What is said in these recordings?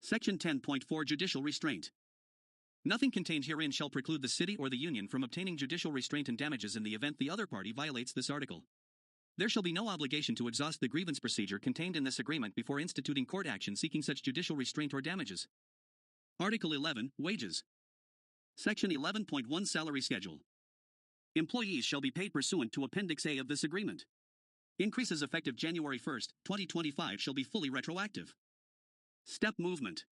Section 10.4 Judicial Restraint. Nothing contained herein shall preclude the city or the union from obtaining judicial restraint and damages in the event the other party violates this article. There shall be no obligation to exhaust the grievance procedure contained in this agreement before instituting court action seeking such judicial restraint or damages. Article 11, Wages. Section 11.1 Salary Schedule. Employees shall be paid pursuant to Appendix A of this agreement. Increases effective January 1, 2025 shall be fully retroactive. Step movement.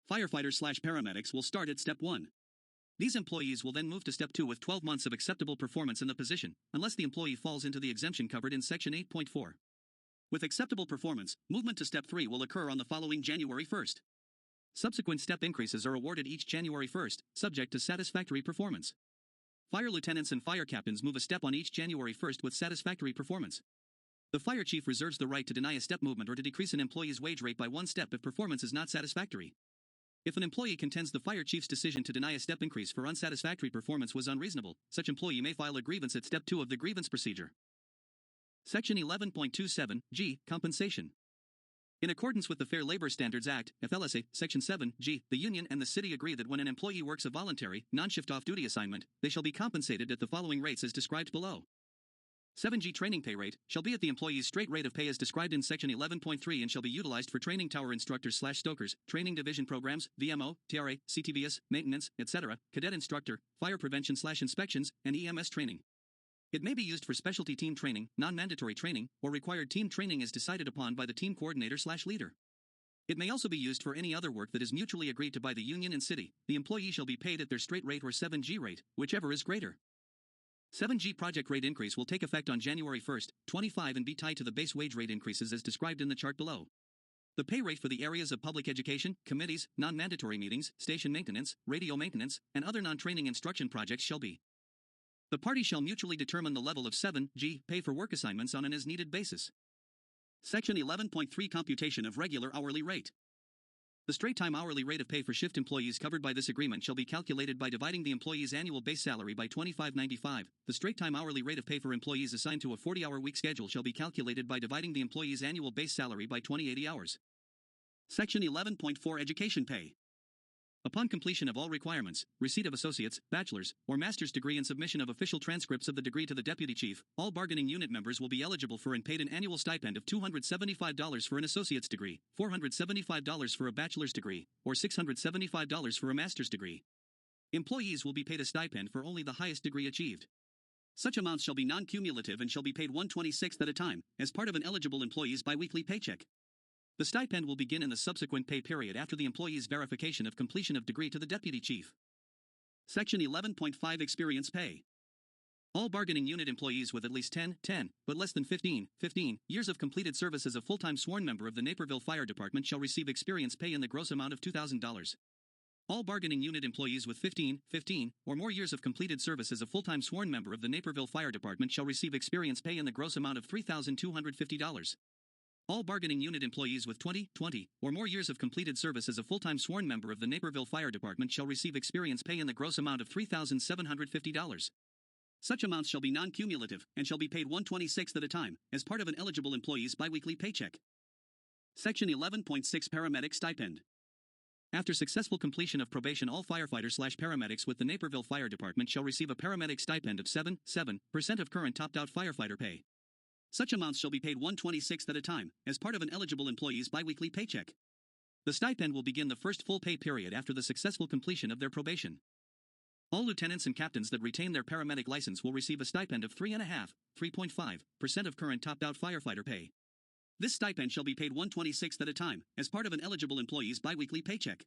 Firefighters/paramedics will start at Step 1. These employees will then move to Step 2 with 12 months of acceptable performance in the position, unless the employee falls into the exemption covered in Section 8.4. With acceptable performance, movement to Step 3 will occur on the following January 1st. Subsequent step increases are awarded each January 1st, subject to satisfactory performance. Fire lieutenants and fire captains move a step on each January 1st with satisfactory performance. The fire chief reserves the right to deny a step movement or to decrease an employee's wage rate by one step if performance is not satisfactory. If an employee contends the fire chief's decision to deny a step increase for unsatisfactory performance was unreasonable, such employee may file a grievance at Step 2 of the grievance procedure. Section 11.27 G. Compensation. In accordance with the Fair Labor Standards Act, FLSA, Section 7 G, the union and the city agree that when an employee works a voluntary, non-shift off-duty assignment, they shall be compensated at the following rates as described below. 7G training pay rate shall be at the employee's straight rate of pay as described in Section 11.3 and shall be utilized for training tower instructors/stokers, training division programs, VMO, TRA, CTVS, maintenance, etc., cadet instructor, fire prevention/inspections, and EMS training. It may be used for specialty team training, non-mandatory training, or required team training as decided upon by the team coordinator/leader. It may also be used for any other work that is mutually agreed to by the union and city. The employee shall be paid at their straight rate or 7G rate, whichever is greater. 7G project rate increase will take effect on January 1, 25 and be tied to the base wage rate increases as described in the chart below. The pay rate for the areas of public education, committees, non-mandatory meetings, station maintenance, radio maintenance, and other non-training instruction projects shall be. The parties shall mutually determine the level of 7G pay for work assignments on an as-needed basis. Section 11.3 Computation of regular hourly rate. The straight-time hourly rate of pay for shift employees covered by this agreement shall be calculated by dividing the employee's annual base salary by $25.95. The straight-time hourly rate of pay for employees assigned to a 40-hour week schedule shall be calculated by dividing the employee's annual base salary by 2080 hours. Section 11.4 Education pay. Upon completion of all requirements, receipt of associate's, bachelor's, or master's degree and submission of official transcripts of the degree to the deputy chief, all bargaining unit members will be eligible for and paid an annual stipend of $275 for an associate's degree, $475 for a bachelor's degree, or $675 for a master's degree. Employees will be paid a stipend for only the highest degree achieved. Such amounts shall be non-cumulative and shall be paid 1/26th at a time, as part of an eligible employee's biweekly paycheck. The stipend will begin in the subsequent pay period after the employee's verification of completion of degree to the deputy chief. Section 11.5 Experience pay. All bargaining unit employees with at least 10, but less than 15 years of completed service as a full-time sworn member of the Naperville Fire Department shall receive experience pay in the gross amount of $2,000. All bargaining unit employees with 15 or more years of completed service as a full-time sworn member of the Naperville Fire Department shall receive experience pay in the gross amount of $3,250. All bargaining unit employees with 20 or more years of completed service as a full-time sworn member of the Naperville Fire Department shall receive experience pay in the gross amount of $3,750. Such amounts shall be non-cumulative and shall be paid 1/26th at a time, as part of an eligible employee's biweekly paycheck. Section 11.6 Paramedic stipend. After successful completion of probation, all firefighters/paramedics with the Naperville Fire Department shall receive a paramedic stipend of 7% of current topped-out firefighter pay. Such amounts shall be paid 1/26th at a time, as part of an eligible employee's biweekly paycheck. The stipend will begin the first full pay period after the successful completion of their probation. All lieutenants and captains that retain their paramedic license will receive a stipend of 3.5% of current topped-out firefighter pay. This stipend shall be paid 1/26th at a time, as part of an eligible employee's biweekly paycheck.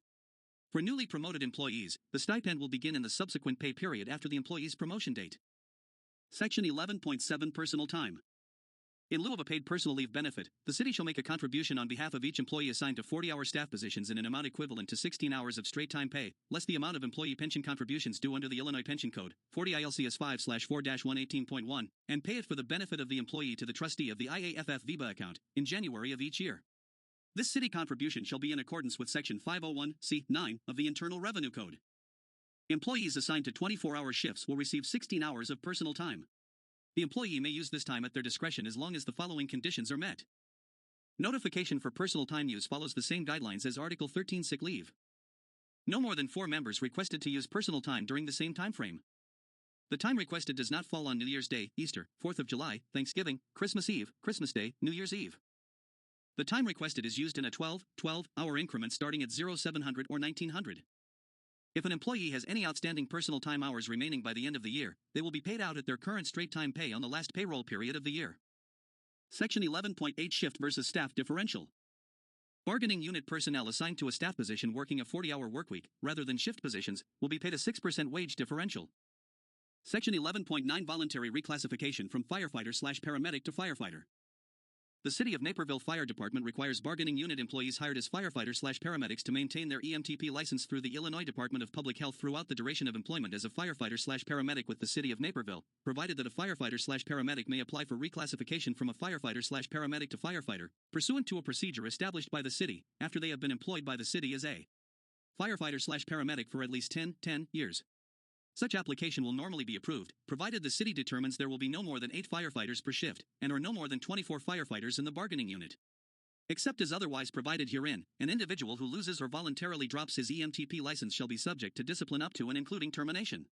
For newly promoted employees, the stipend will begin in the subsequent pay period after the employee's promotion date. Section 11.7 Personal time. In lieu of a paid personal leave benefit, the city shall make a contribution on behalf of each employee assigned to 40-hour staff positions in an amount equivalent to 16 hours of straight time pay, less the amount of employee pension contributions due under the Illinois Pension Code, 40 ILCS 5/4-118.1, and pay it for the benefit of the employee to the trustee of the IAFF VEBA account, in January of each year. This city contribution shall be in accordance with Section 501(c)(9) of the Internal Revenue Code. Employees assigned to 24-hour shifts will receive 16 hours of personal time. The employee may use this time at their discretion as long as the following conditions are met. Notification for personal time use follows the same guidelines as Article 13 sick leave. No more than 4 members requested to use personal time during the same time frame. The time requested does not fall on New Year's Day, Easter, 4th of July, Thanksgiving, Christmas Eve, Christmas Day, New Year's Eve. The time requested is used in a 12-hour increment starting at 0700 or 1900. If an employee has any outstanding personal time hours remaining by the end of the year, they will be paid out at their current straight time pay on the last payroll period of the year. Section 11.8 Shift versus Staff Differential. Bargaining unit personnel assigned to a staff position working a 40-hour workweek, rather than shift positions, will be paid a 6% wage differential. Section 11.9 Voluntary reclassification from firefighter/paramedic to firefighter. The City of Naperville Fire Department requires bargaining unit employees hired as firefighters/paramedics to maintain their EMTP license through the Illinois Department of Public Health throughout the duration of employment as a firefighter/paramedic with the City of Naperville, provided that a firefighter/paramedic may apply for reclassification from a firefighter/paramedic to firefighter, pursuant to a procedure established by the city, after they have been employed by the city as a firefighter/paramedic for at least 10 years. Such application will normally be approved, provided the city determines there will be no more than 8 firefighters per shift, and or no more than 24 firefighters in the bargaining unit. Except as otherwise provided herein, an individual who loses or voluntarily drops his EMTP license shall be subject to discipline up to and including termination.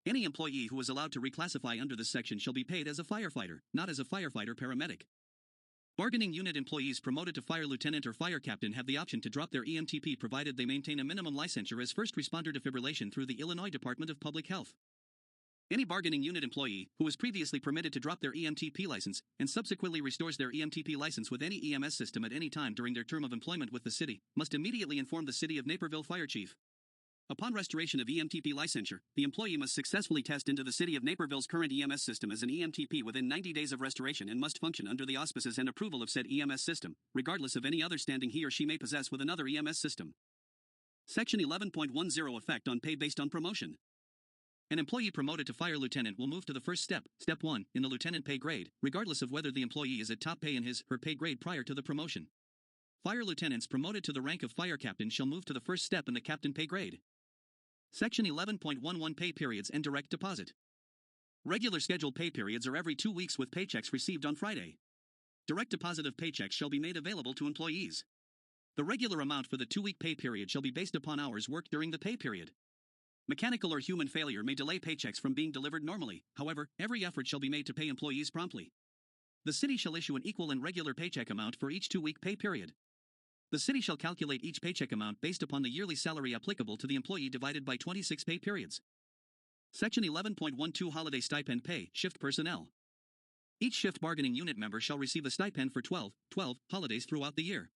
Any employee who is allowed to reclassify under this section shall be paid as a firefighter, not as a firefighter/paramedic. Bargaining unit employees promoted to fire lieutenant or fire captain have the option to drop their EMTP provided they maintain a minimum licensure as first responder defibrillation through the Illinois Department of Public Health. Any bargaining unit employee who was previously permitted to drop their EMTP license and subsequently restores their EMTP license with any EMS system at any time during their term of employment with the city must immediately inform the City of Naperville Fire Chief. Upon restoration of EMTP licensure, the employee must successfully test into the City of Naperville's current EMS system as an EMTP within 90 days of restoration and must function under the auspices and approval of said EMS system, regardless of any other standing he or she may possess with another EMS system. Section 11.10 Effect on pay based on promotion. An employee promoted to fire lieutenant will move to the first step, Step 1, in the lieutenant pay grade, regardless of whether the employee is at top pay in his/her pay grade prior to the promotion. Fire lieutenants promoted to the rank of fire captain shall move to the first step in the captain pay grade. Section 11.11 Pay periods and direct deposit. Regular scheduled pay periods are every 2 weeks with paychecks received on Friday. Direct deposit of paychecks shall be made available to employees. The regular amount for the 2-week pay period shall be based upon hours worked during the pay period. Mechanical or human failure may delay paychecks from being delivered normally, however, every effort shall be made to pay employees promptly. The city shall issue an equal and regular paycheck amount for each 2-week pay period. The city shall calculate each paycheck amount based upon the yearly salary applicable to the employee divided by 26 pay periods. Section 11.12 Holiday Stipend Pay, Shift Personnel. Each shift bargaining unit member shall receive a stipend for 12 holidays throughout the year.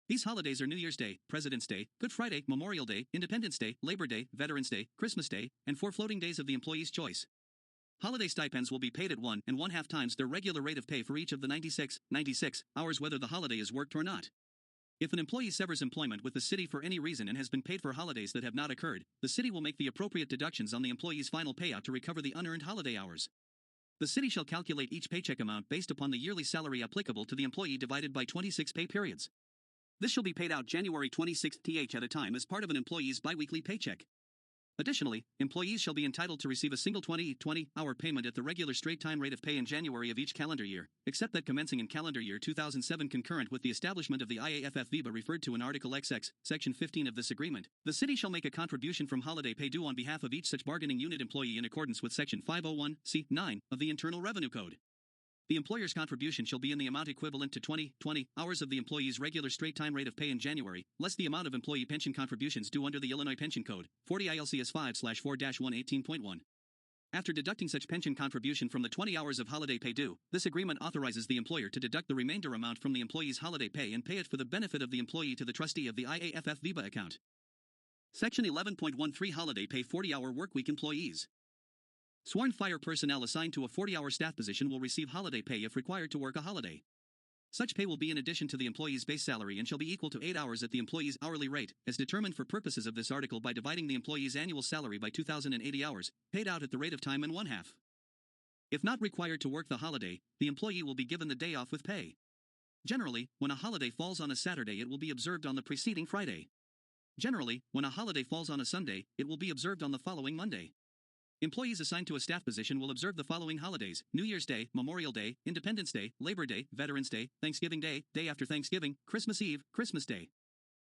These holidays are New Year's Day, President's Day, Good Friday, Memorial Day, Independence Day, Labor Day, Veterans Day, Christmas Day, and 4 floating days of the employee's choice. Holiday stipends will be paid at 1.5 times their regular rate of pay for each of the 96 hours whether the holiday is worked or not. If an employee severs employment with the city for any reason and has been paid for holidays that have not occurred, the city will make the appropriate deductions on the employee's final payout to recover the unearned holiday hours. The city shall calculate each paycheck amount based upon the yearly salary applicable to the employee divided by 26 pay periods. This shall be paid out January 26th at a time as part of an employee's biweekly paycheck. Additionally, employees shall be entitled to receive a single 20-hour payment at the regular straight-time rate of pay in January of each calendar year, except that commencing in calendar year 2007 concurrent with the establishment of the IAFF-VIBA referred to in Article XX, Section 15 of this agreement, the city shall make a contribution from holiday pay due on behalf of each such bargaining unit employee in accordance with Section 501(c)(9) of the Internal Revenue Code. The employer's contribution shall be in the amount equivalent to 20 hours of the employee's regular straight-time rate of pay in January, less the amount of employee pension contributions due under the Illinois Pension Code, 40 ILCS 5/4-118.1. After deducting such pension contribution from the 20 hours of holiday pay due, this agreement authorizes the employer to deduct the remainder amount from the employee's holiday pay and pay it for the benefit of the employee to the trustee of the IAFF-VIBA account. Section 11.13 Holiday Pay 40-hour workweek employees. Sworn fire personnel assigned to a 40-hour staff position will receive holiday pay if required to work a holiday. Such pay will be in addition to the employee's base salary and shall be equal to 8 hours at the employee's hourly rate, as determined for purposes of this article by dividing the employee's annual salary by 2,080 hours, paid out at the rate of time and 1/2. If not required to work the holiday, the employee will be given the day off with pay. Generally, when a holiday falls on a Saturday, it will be observed on the preceding Friday. Generally, when a holiday falls on a Sunday, it will be observed on the following Monday. Employees assigned to a staff position will observe the following holidays: New Year's Day, Memorial Day, Independence Day, Labor Day, Veterans Day, Thanksgiving Day, Day after Thanksgiving, Christmas Eve, Christmas Day.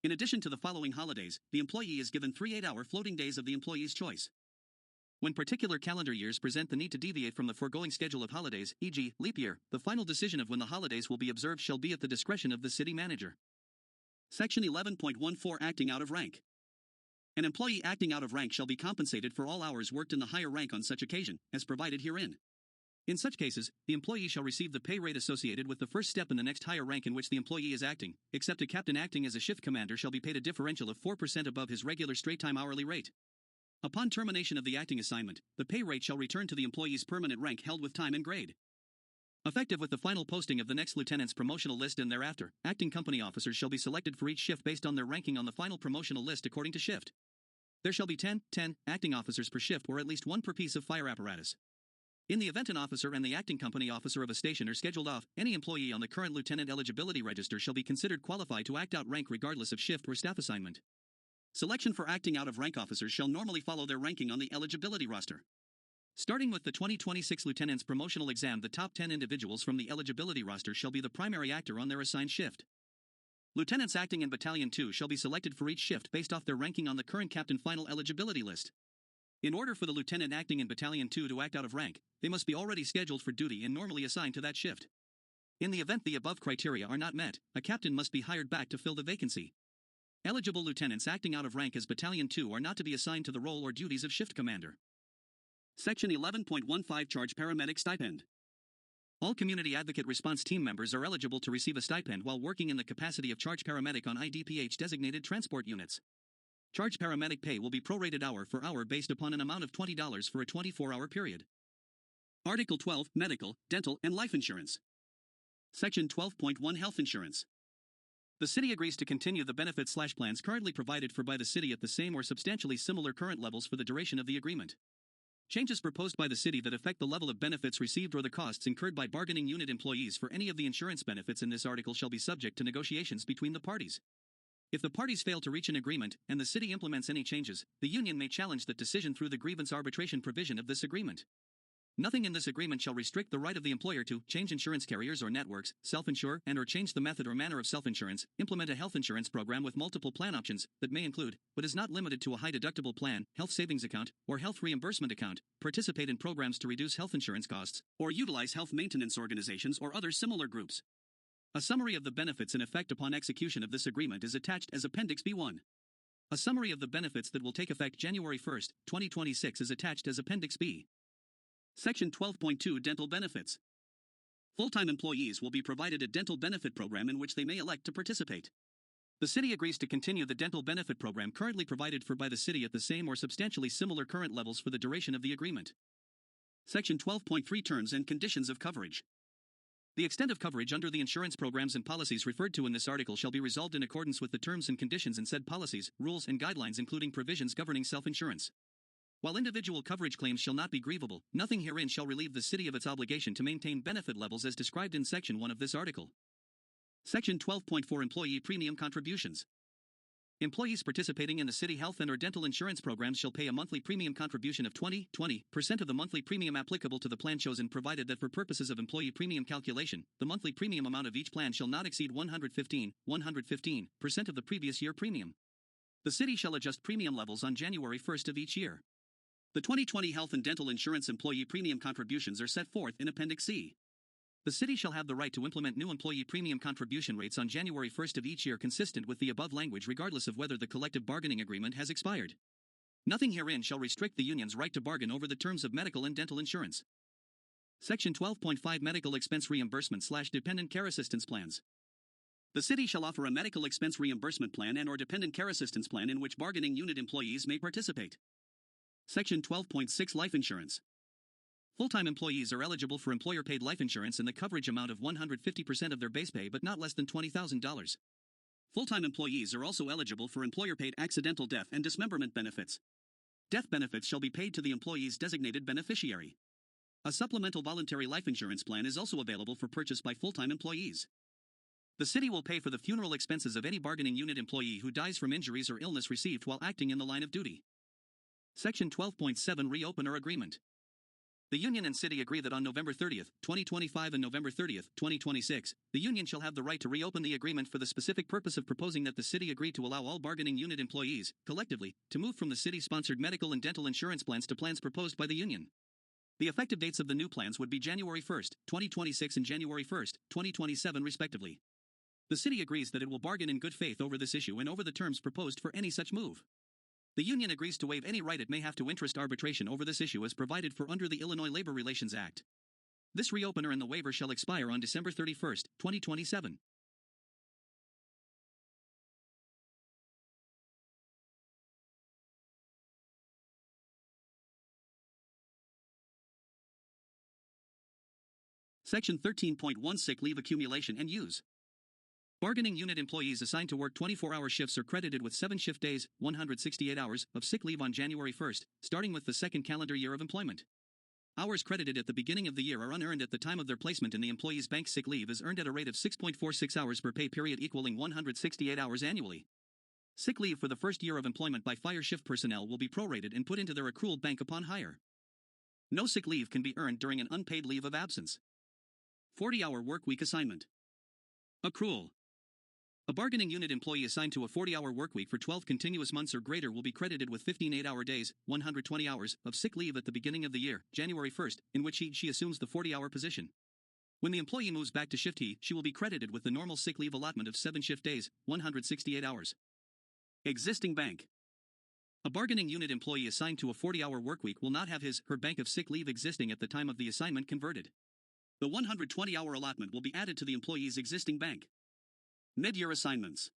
In addition to the following holidays, the employee is given 3 8-hour floating days of the employee's choice. When particular calendar years present the need to deviate from the foregoing schedule of holidays, e.g., leap year, the final decision of when the holidays will be observed shall be at the discretion of the city manager. Section 11.14 Acting out of rank. An employee acting out of rank shall be compensated for all hours worked in the higher rank on such occasion, as provided herein. In such cases, the employee shall receive the pay rate associated with the first step in the next higher rank in which the employee is acting, except a captain acting as a shift commander shall be paid a differential of 4% above his regular straight-time hourly rate. Upon termination of the acting assignment, the pay rate shall return to the employee's permanent rank held with time and grade. Effective with the final posting of the next lieutenant's promotional list and thereafter, acting company officers shall be selected for each shift based on their ranking on the final promotional list according to shift. There shall be 10 acting officers per shift or at least one per piece of fire apparatus. In the event an officer and the acting company officer of a station are scheduled off, any employee on the current lieutenant eligibility register shall be considered qualified to act out rank regardless of shift or staff assignment. Selection for acting out of rank officers shall normally follow their ranking on the eligibility roster. Starting with the 2026 Lieutenant's Promotional Exam, the top 10 individuals from the eligibility roster shall be the primary actor on their assigned shift. Lieutenants acting in Battalion 2 shall be selected for each shift based off their ranking on the current captain final eligibility list. In order for the lieutenant acting in Battalion 2 to act out of rank, they must be already scheduled for duty and normally assigned to that shift. In the event the above criteria are not met, a captain must be hired back to fill the vacancy. Eligible lieutenants acting out of rank as Battalion 2 are not to be assigned to the role or duties of shift commander. Section 11.15 Charge Paramedic Stipend. All Community Advocate Response Team members are eligible to receive a stipend while working in the capacity of charge paramedic on IDPH designated transport units. Charge paramedic pay will be prorated hour for hour based upon an amount of $20 for a 24-hour period. Article 12 Medical, Dental, and Life Insurance. Section 12.1 Health Insurance. The city agrees to continue the benefits/plans currently provided for by the city at the same or substantially similar current levels for the duration of the agreement. Changes proposed by the city that affect the level of benefits received or the costs incurred by bargaining unit employees for any of the insurance benefits in this article shall be subject to negotiations between the parties. If the parties fail to reach an agreement and the city implements any changes, the union may challenge that decision through the grievance arbitration provision of this agreement. Nothing in this agreement shall restrict the right of the employer to change insurance carriers or networks, self-insure and/or change the method or manner of self-insurance, implement a health insurance program with multiple plan options that may include, but is not limited to, a high-deductible plan, health savings account, or health reimbursement account, participate in programs to reduce health insurance costs, or utilize health maintenance organizations or other similar groups. A summary of the benefits in effect upon execution of this agreement is attached as Appendix B1. A summary of the benefits that will take effect January 1, 2026 is attached as Appendix B. Section 12.2 Dental Benefits. Full-time employees will be provided a dental benefit program in which they may elect to participate. The city agrees to continue the dental benefit program currently provided for by the city at the same or substantially similar current levels for the duration of the agreement. Section 12.3 Terms and Conditions of Coverage. The extent of coverage under the insurance programs and policies referred to in this article shall be resolved in accordance with the terms and conditions in said policies, rules, and guidelines, including provisions governing self-insurance. While individual coverage claims shall not be grievable, nothing herein shall relieve the city of its obligation to maintain benefit levels as described in Section 1 of this article. Section 12.4 Employee Premium Contributions. Employees participating in the city health and/or dental insurance programs shall pay a monthly premium contribution of 20% of the monthly premium applicable to the plan chosen, provided that for purposes of employee premium calculation, the monthly premium amount of each plan shall not exceed 115% of the previous year premium. The city shall adjust premium levels on January 1st of each year. The 2020 health and dental insurance employee premium contributions are set forth in Appendix C. The city shall have the right to implement new employee premium contribution rates on January 1st of each year consistent with the above language, regardless of whether the collective bargaining agreement has expired. Nothing herein shall restrict the union's right to bargain over the terms of medical and dental insurance. Section 12.5 Medical Expense Reimbursement/Dependent Care Assistance Plans. The city shall offer a medical expense reimbursement plan and/or dependent care assistance plan in which bargaining unit employees may participate. Section 12.6 Life Insurance. Full-time employees are eligible for employer-paid life insurance in the coverage amount of 150% of their base pay but not less than $20,000. Full-time employees are also eligible for employer-paid accidental death and dismemberment benefits. Death benefits shall be paid to the employee's designated beneficiary. A supplemental voluntary life insurance plan is also available for purchase by full-time employees. The city will pay for the funeral expenses of any bargaining unit employee who dies from injuries or illness received while acting in the line of duty. Section 12.7 Reopener Agreement. The Union and City agree that on November 30, 2025 and November 30, 2026, the Union shall have the right to reopen the agreement for the specific purpose of proposing that the City agree to allow all bargaining unit employees, collectively, to move from the City-sponsored medical and dental insurance plans to plans proposed by the Union. The effective dates of the new plans would be January 1, 2026 and January 1, 2027 respectively. The City agrees that it will bargain in good faith over this issue and over the terms proposed for any such move. The Union agrees to waive any right it may have to interest arbitration over this issue as provided for under the Illinois Labor Relations Act. This reopener and the waiver shall expire on December 31, 2027. Section 13.1 Sick Leave Accumulation and Use. Bargaining unit employees assigned to work 24-hour shifts are credited with 7 shift days, 168 hours, of sick leave on January 1, starting with the second calendar year of employment. Hours credited at the beginning of the year are unearned at the time of their placement in the employee's bank. Sick leave is earned at a rate of 6.46 hours per pay period equaling 168 hours annually. Sick leave for the first year of employment by fire shift personnel will be prorated and put into their accrual bank upon hire. No sick leave can be earned during an unpaid leave of absence. 40-hour workweek assignment. Accrual. A bargaining unit employee assigned to a 40-hour workweek for 12 continuous months or greater will be credited with 15 8-hour days, 120 hours, of sick leave at the beginning of the year, January 1, in which she assumes the 40-hour position. When the employee moves back to shift she will be credited with the normal sick leave allotment of 7 shift days, 168 hours. Existing bank. A bargaining unit employee assigned to a 40-hour workweek will not have her bank of sick leave existing at the time of the assignment converted. The 120-hour allotment will be added to the employee's existing bank. Mid-year assignments.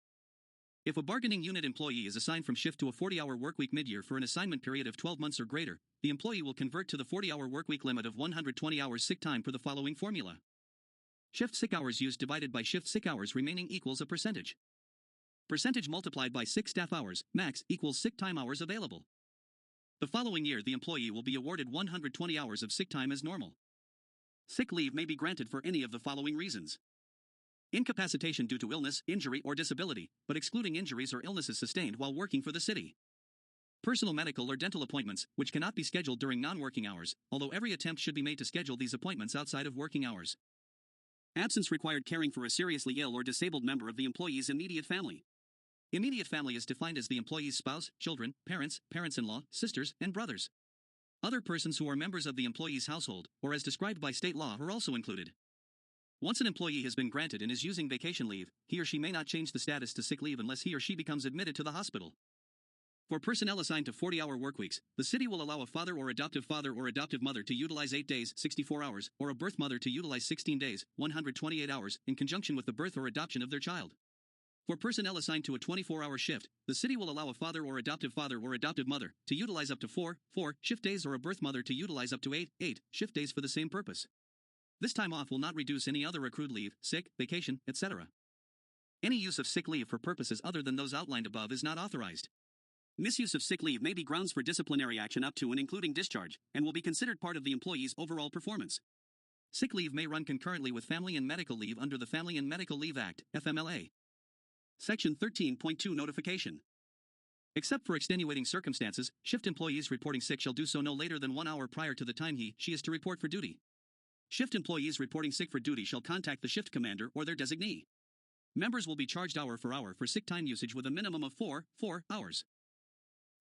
If a bargaining unit employee is assigned from shift to a 40-hour workweek mid-year for an assignment period of 12 months or greater, the employee will convert to the 40-hour workweek limit of 120 hours sick time per the following formula. Shift sick hours used divided by shift sick hours remaining equals a percentage. Percentage multiplied by sick staff hours, max, equals sick time hours available. The following year the employee will be awarded 120 hours of sick time as normal. Sick leave may be granted for any of the following reasons. Incapacitation due to illness, injury, or disability, but excluding injuries or illnesses sustained while working for the City. Personal medical or dental appointments, which cannot be scheduled during non-working hours, although every attempt should be made to schedule these appointments outside of working hours. Absence required caring for a seriously ill or disabled member of the employee's immediate family. Immediate family is defined as the employee's spouse, children, parents, parents-in-law, sisters, and brothers. Other persons who are members of the employee's household, or as described by state law, are also included. Once an employee has been granted and is using vacation leave, he or she may not change the status to sick leave unless he or she becomes admitted to the hospital. For personnel assigned to 40-hour workweeks, the City will allow a father or adoptive mother to utilize 8 days, 64 hours, or a birth mother to utilize 16 days, 128 hours, in conjunction with the birth or adoption of their child. For personnel assigned to a 24-hour shift, the City will allow a father or adoptive mother to utilize up to 4 shift days or a birth mother to utilize up to 8 shift days for the same purpose. This time off will not reduce any other accrued leave, sick, vacation, etc. Any use of sick leave for purposes other than those outlined above is not authorized. Misuse of sick leave may be grounds for disciplinary action up to and including discharge, and will be considered part of the employee's overall performance. Sick leave may run concurrently with family and medical leave under the Family and Medical Leave Act, FMLA. Section 13.2 Notification. Except for extenuating circumstances, shift employees reporting sick shall do so no later than 1 hour prior to the time she is to report for duty. Shift employees reporting sick for duty shall contact the shift commander or their designee. Members will be charged hour for sick time usage with a minimum of 4 hours.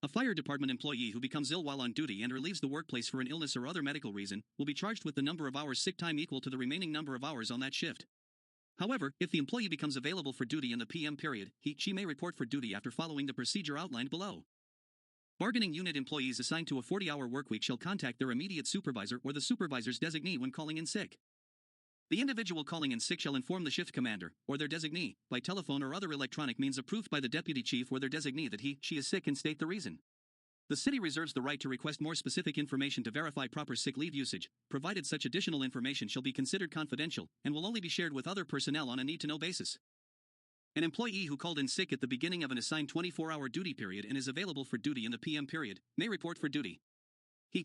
A fire department employee who becomes ill while on duty and or leaves the workplace for an illness or other medical reason will be charged with the number of hours sick time equal to the remaining number of hours on that shift. However, if the employee becomes available for duty in the PM period, she may report for duty after following the procedure outlined below. Bargaining unit employees assigned to a 40-hour workweek shall contact their immediate supervisor or the supervisor's designee when calling in sick. The individual calling in sick shall inform the shift commander, or their designee, by telephone or other electronic means approved by the deputy chief or their designee that she is sick and state the reason. The City reserves the right to request more specific information to verify proper sick leave usage, provided such additional information shall be considered confidential and will only be shared with other personnel on a need-to-know basis. An employee who called in sick at the beginning of an assigned 24-hour duty period and is available for duty in the PM period may report for duty.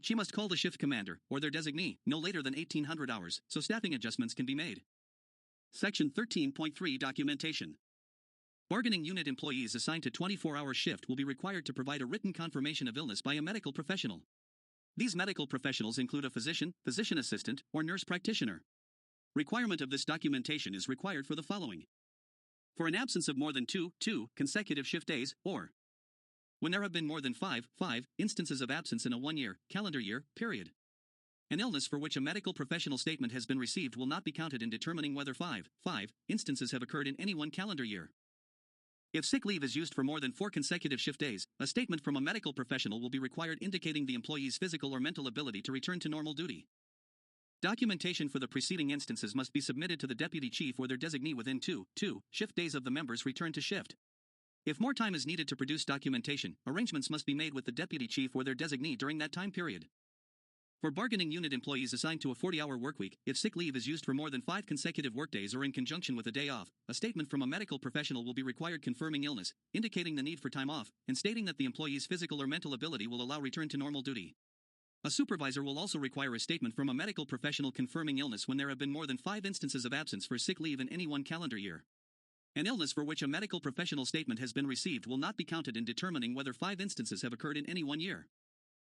She must call the shift commander or their designee no later than 1800 hours so staffing adjustments can be made. Section 13.3 Documentation. Bargaining unit employees assigned to 24-hour shift will be required to provide a written confirmation of illness by a medical professional. These medical professionals include a physician, physician assistant, or nurse practitioner. Requirement of this documentation is required for the following: for an absence of more than two consecutive shift days, or when there have been more than five instances of absence in a 1-year, calendar year, period. An illness for which a medical professional statement has been received will not be counted in determining whether five instances have occurred in any one calendar year. If sick leave is used for more than 4 consecutive shift days, a statement from a medical professional will be required indicating the employee's physical or mental ability to return to normal duty. Documentation for the preceding instances must be submitted to the deputy chief or their designee within 2 shift days of the member's return to shift. If more time is needed to produce documentation, arrangements must be made with the deputy chief or their designee during that time period. For bargaining unit employees assigned to a 40-hour workweek, if sick leave is used for more than 5 consecutive workdays or in conjunction with a day off, a statement from a medical professional will be required confirming illness, indicating the need for time off, and stating that the employee's physical or mental ability will allow return to normal duty. A supervisor will also require a statement from a medical professional confirming illness when there have been more than 5 instances of absence for sick leave in any one calendar year. An illness for which a medical professional statement has been received will not be counted in determining whether 5 instances have occurred in any 1 year.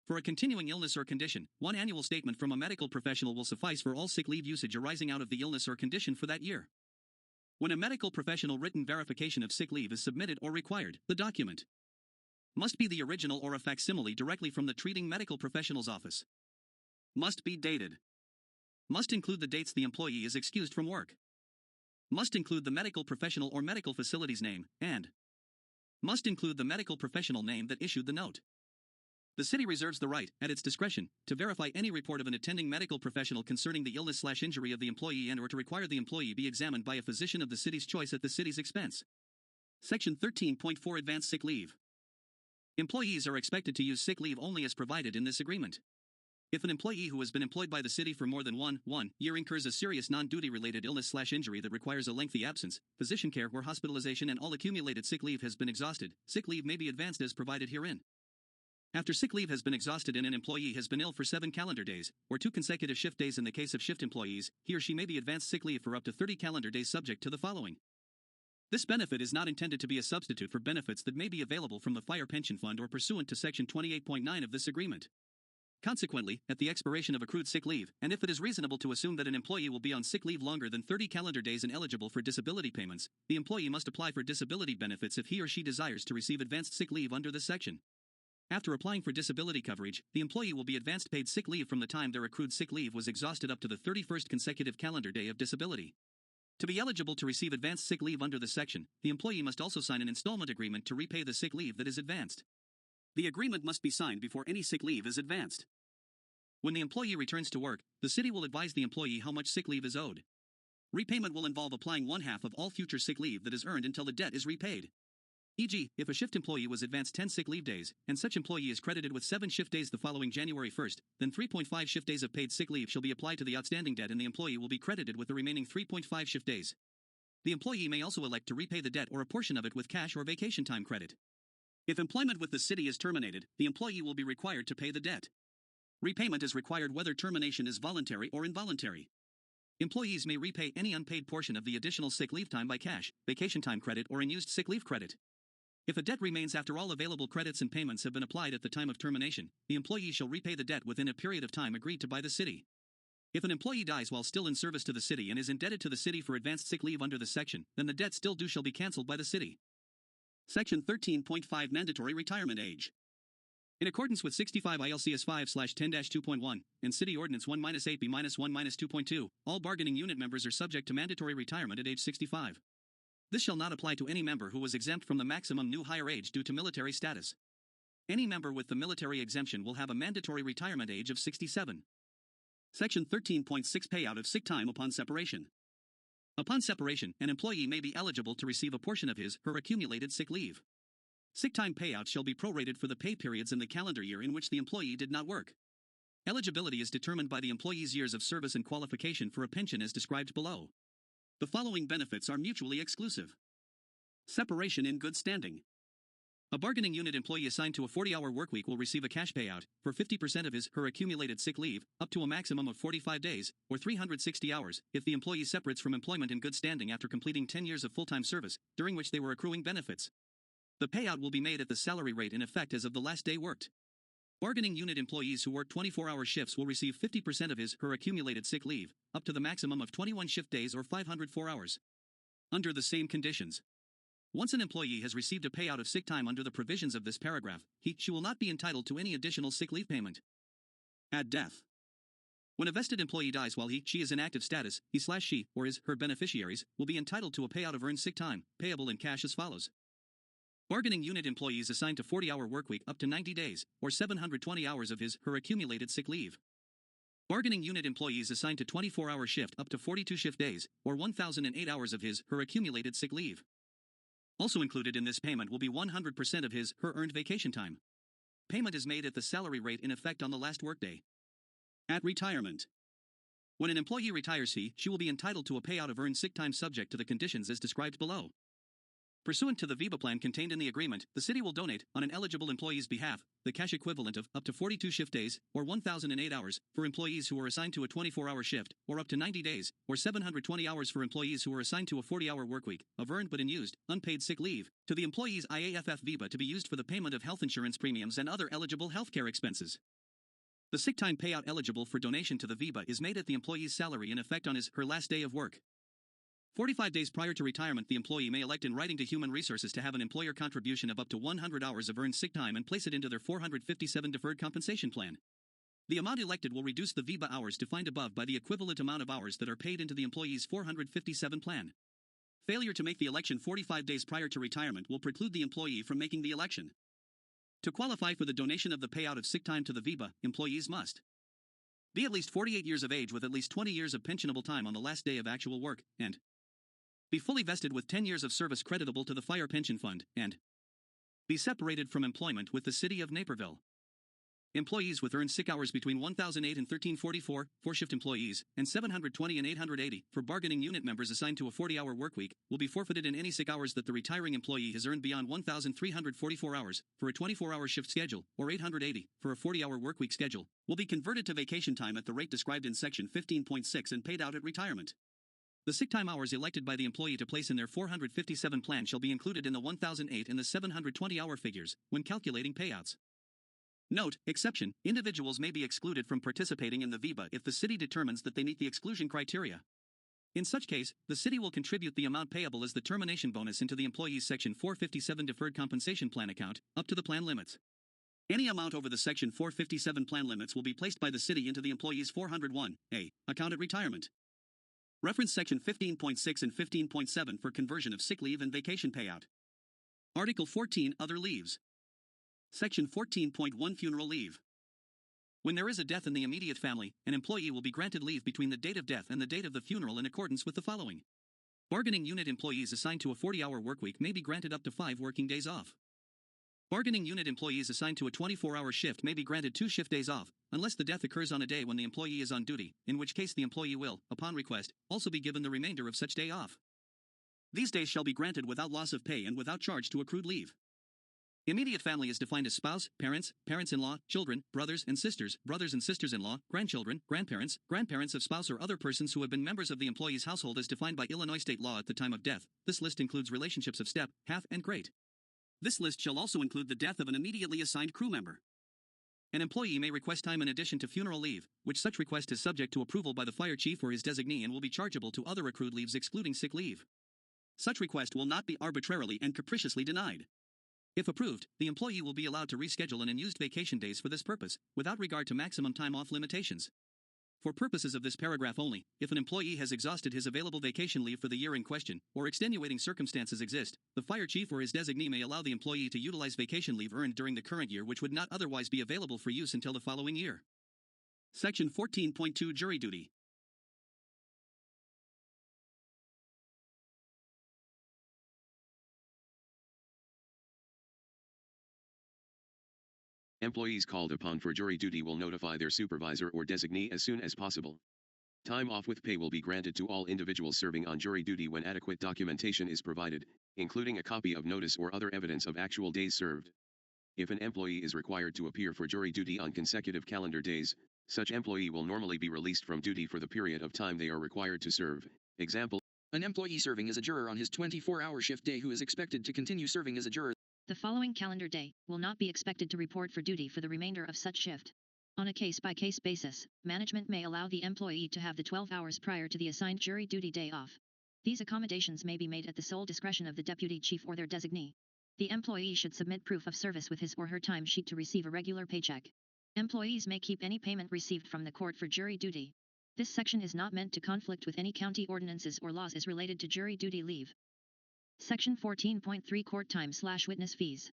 For a continuing illness or condition, 1 annual statement from a medical professional will suffice for all sick leave usage arising out of the illness or condition for that year. When a medical professional written verification of sick leave is submitted or required, the document must be the original or a facsimile directly from the treating medical professional's office. Must be dated. Must include the dates the employee is excused from work. Must include the medical professional or medical facility's name, and must include the medical professional name that issued the note. The city reserves the right, at its discretion, to verify any report of an attending medical professional concerning the illness/injury of the employee and/or to require the employee be examined by a physician of the city's choice at the city's expense. Section 13.4 Advanced Sick Leave. Employees are expected to use sick leave only as provided in this agreement. If an employee who has been employed by the city for more than one year incurs a serious non-duty related illness/injury that requires a lengthy absence, physician care or hospitalization and all accumulated sick leave has been exhausted, sick leave may be advanced as provided herein. After sick leave has been exhausted and an employee has been ill for 7 calendar days, or 2 consecutive shift days in the case of shift employees, he or she may be advanced sick leave for up to 30 calendar days subject to the following. This benefit is not intended to be a substitute for benefits that may be available from the Fire Pension Fund or pursuant to Section 28.9 of this agreement. Consequently, at the expiration of accrued sick leave, and if it is reasonable to assume that an employee will be on sick leave longer than 30 calendar days and eligible for disability payments, the employee must apply for disability benefits if he or she desires to receive advanced sick leave under this section. After applying for disability coverage, the employee will be advanced paid sick leave from the time their accrued sick leave was exhausted up to the 31st consecutive calendar day of disability. To be eligible to receive advanced sick leave under this section, the employee must also sign an installment agreement to repay the sick leave that is advanced. The agreement must be signed before any sick leave is advanced. When the employee returns to work, the city will advise the employee how much sick leave is owed. Repayment will involve applying 1/2 of all future sick leave that is earned until the debt is repaid. E.g., if a shift employee was advanced 10 sick leave days, and such employee is credited with 7 shift days the following January 1st, then 3.5 shift days of paid sick leave shall be applied to the outstanding debt and the employee will be credited with the remaining 3.5 shift days. The employee may also elect to repay the debt or a portion of it with cash or vacation time credit. If employment with the city is terminated, the employee will be required to pay the debt. Repayment is required whether termination is voluntary or involuntary. Employees may repay any unpaid portion of the additional sick leave time by cash, vacation time credit, or unused sick leave credit. If a debt remains after all available credits and payments have been applied at the time of termination, the employee shall repay the debt within a period of time agreed to by the city. If an employee dies while still in service to the city and is indebted to the city for advanced sick leave under this section, then the debt still due shall be cancelled by the city. Section 13.5 Mandatory Retirement Age. In accordance with 65 ILCS 5/10-2.1 and City Ordinance 1-8B-1-2.2, all bargaining unit members are subject to mandatory retirement at age 65. This shall not apply to any member who was exempt from the maximum new hire age due to military status. Any member with the military exemption will have a mandatory retirement age of 67. Section 13.6 Payout of sick time upon separation. Upon separation, an employee may be eligible to receive a portion of his/her accumulated sick leave. Sick time payout shall be prorated for the pay periods in the calendar year in which the employee did not work. Eligibility is determined by the employee's years of service and qualification for a pension as described below. The following benefits are mutually exclusive. Separation in good standing. A bargaining unit employee assigned to a 40-hour workweek will receive a cash payout for 50% of his/her accumulated sick leave, up to a maximum of 45 days, or 360 hours, if the employee separates from employment in good standing after completing 10 years of full-time service, during which they were accruing benefits. The payout will be made at the salary rate in effect as of the last day worked. Bargaining unit employees who work 24-hour shifts will receive 50% of his/her accumulated sick leave, up to the maximum of 21 shift days or 504 hours. Under the same conditions. Once an employee has received a payout of sick time under the provisions of this paragraph, she will not be entitled to any additional sick leave payment. At death. When a vested employee dies while she is in active status, he/she, or his/her beneficiaries, will be entitled to a payout of earned sick time, payable in cash as follows. Bargaining unit employees assigned to 40-hour workweek up to 90 days, or 720 hours of his/her accumulated sick leave. Bargaining unit employees assigned to 24-hour shift up to 42 shift days, or 1,008 hours of his/her accumulated sick leave. Also included in this payment will be 100% of his/her earned vacation time. Payment is made at the salary rate in effect on the last workday. At retirement. When an employee retires, she will be entitled to a payout of earned sick time subject to the conditions as described below. Pursuant to the VEBA plan contained in the agreement, the city will donate, on an eligible employee's behalf, the cash equivalent of up to 42 shift days, or 1,008 hours, for employees who are assigned to a 24-hour shift, or up to 90 days, or 720 hours for employees who are assigned to a 40-hour workweek, of earned but unused, unpaid sick leave, to the employee's IAFF VEBA to be used for the payment of health insurance premiums and other eligible healthcare expenses. The sick time payout eligible for donation to the VEBA is made at the employee's salary in effect on his/her last day of work. 45 days prior to retirement, the employee may elect in writing to Human Resources to have an employer contribution of up to 100 hours of earned sick time and place it into their 457 deferred compensation plan. The amount elected will reduce the VEBA hours defined above by the equivalent amount of hours that are paid into the employee's 457 plan. Failure to make the election 45 days prior to retirement will preclude the employee from making the election. To qualify for the donation of the payout of sick time to the VEBA, employees must be at least 48 years of age with at least 20 years of pensionable time on the last day of actual work, and be fully vested with 10 years of service creditable to the Fire Pension Fund, and be separated from employment with the City of Naperville. Employees with earned sick hours between 1,008 and 1,344, 4-shift employees, and 720 and 880, for bargaining unit members assigned to a 40-hour workweek, will be forfeited in any sick hours that the retiring employee has earned beyond 1,344 hours, for a 24-hour shift schedule, or 880, for a 40-hour workweek schedule, will be converted to vacation time at the rate described in Section 15.6 and paid out at retirement. The sick time hours elected by the employee to place in their 457 plan shall be included in the 1,008 and the 720-hour figures, when calculating payouts. Note, exception, individuals may be excluded from participating in the VEBA if the city determines that they meet the exclusion criteria. In such case, the city will contribute the amount payable as the termination bonus into the employee's Section 457 deferred compensation plan account, up to the plan limits. Any amount over the Section 457 plan limits will be placed by the city into the employee's 401(a) account at retirement. Reference Section 15.6 and 15.7 for conversion of sick leave and vacation payout. Article 14 Other leaves. Section 14.1 Funeral leave. When there is a death in the immediate family, an employee will be granted leave between the date of death and the date of the funeral in accordance with the following. Bargaining unit employees assigned to a 40-hour workweek may be granted up to 5 working days off. Bargaining unit employees assigned to a 24-hour shift may be granted 2 shift days off, unless the death occurs on a day when the employee is on duty, in which case the employee will, upon request, also be given the remainder of such day off. These days shall be granted without loss of pay and without charge to accrued leave. Immediate family is defined as spouse, parents, parents-in-law, children, brothers and sisters-in-law, grandchildren, grandparents, grandparents of spouse or other persons who have been members of the employee's household as defined by Illinois state law at the time of death. This list includes relationships of step, half, and great. This list shall also include the death of an immediately assigned crew member. An employee may request time in addition to funeral leave, which such request is subject to approval by the fire chief or his designee and will be chargeable to other accrued leaves excluding sick leave. Such request will not be arbitrarily and capriciously denied. If approved, the employee will be allowed to reschedule an unused vacation days for this purpose, without regard to maximum time off limitations. For purposes of this paragraph only, if an employee has exhausted his available vacation leave for the year in question, or extenuating circumstances exist, the fire chief or his designee may allow the employee to utilize vacation leave earned during the current year which would not otherwise be available for use until the following year. Section 14.2 Jury duty. Employees called upon for jury duty will notify their supervisor or designee as soon as possible. Time off with pay will be granted to all individuals serving on jury duty when adequate documentation is provided, including a copy of notice or other evidence of actual days served. If an employee is required to appear for jury duty on consecutive calendar days, such employee will normally be released from duty for the period of time they are required to serve. Example: an employee serving as a juror on his 24-hour shift day who is expected to continue serving as a juror the following calendar day will not be expected to report for duty for the remainder of such shift. On a case-by-case basis, management may allow the employee to have the 12 hours prior to the assigned jury duty day off. These accommodations may be made at the sole discretion of the deputy chief or their designee. The employee should submit proof of service with his or her timesheet to receive a regular paycheck. Employees may keep any payment received from the court for jury duty. This section is not meant to conflict with any county ordinances or laws as related to jury duty leave. Section 14.3 Court time/witness fees.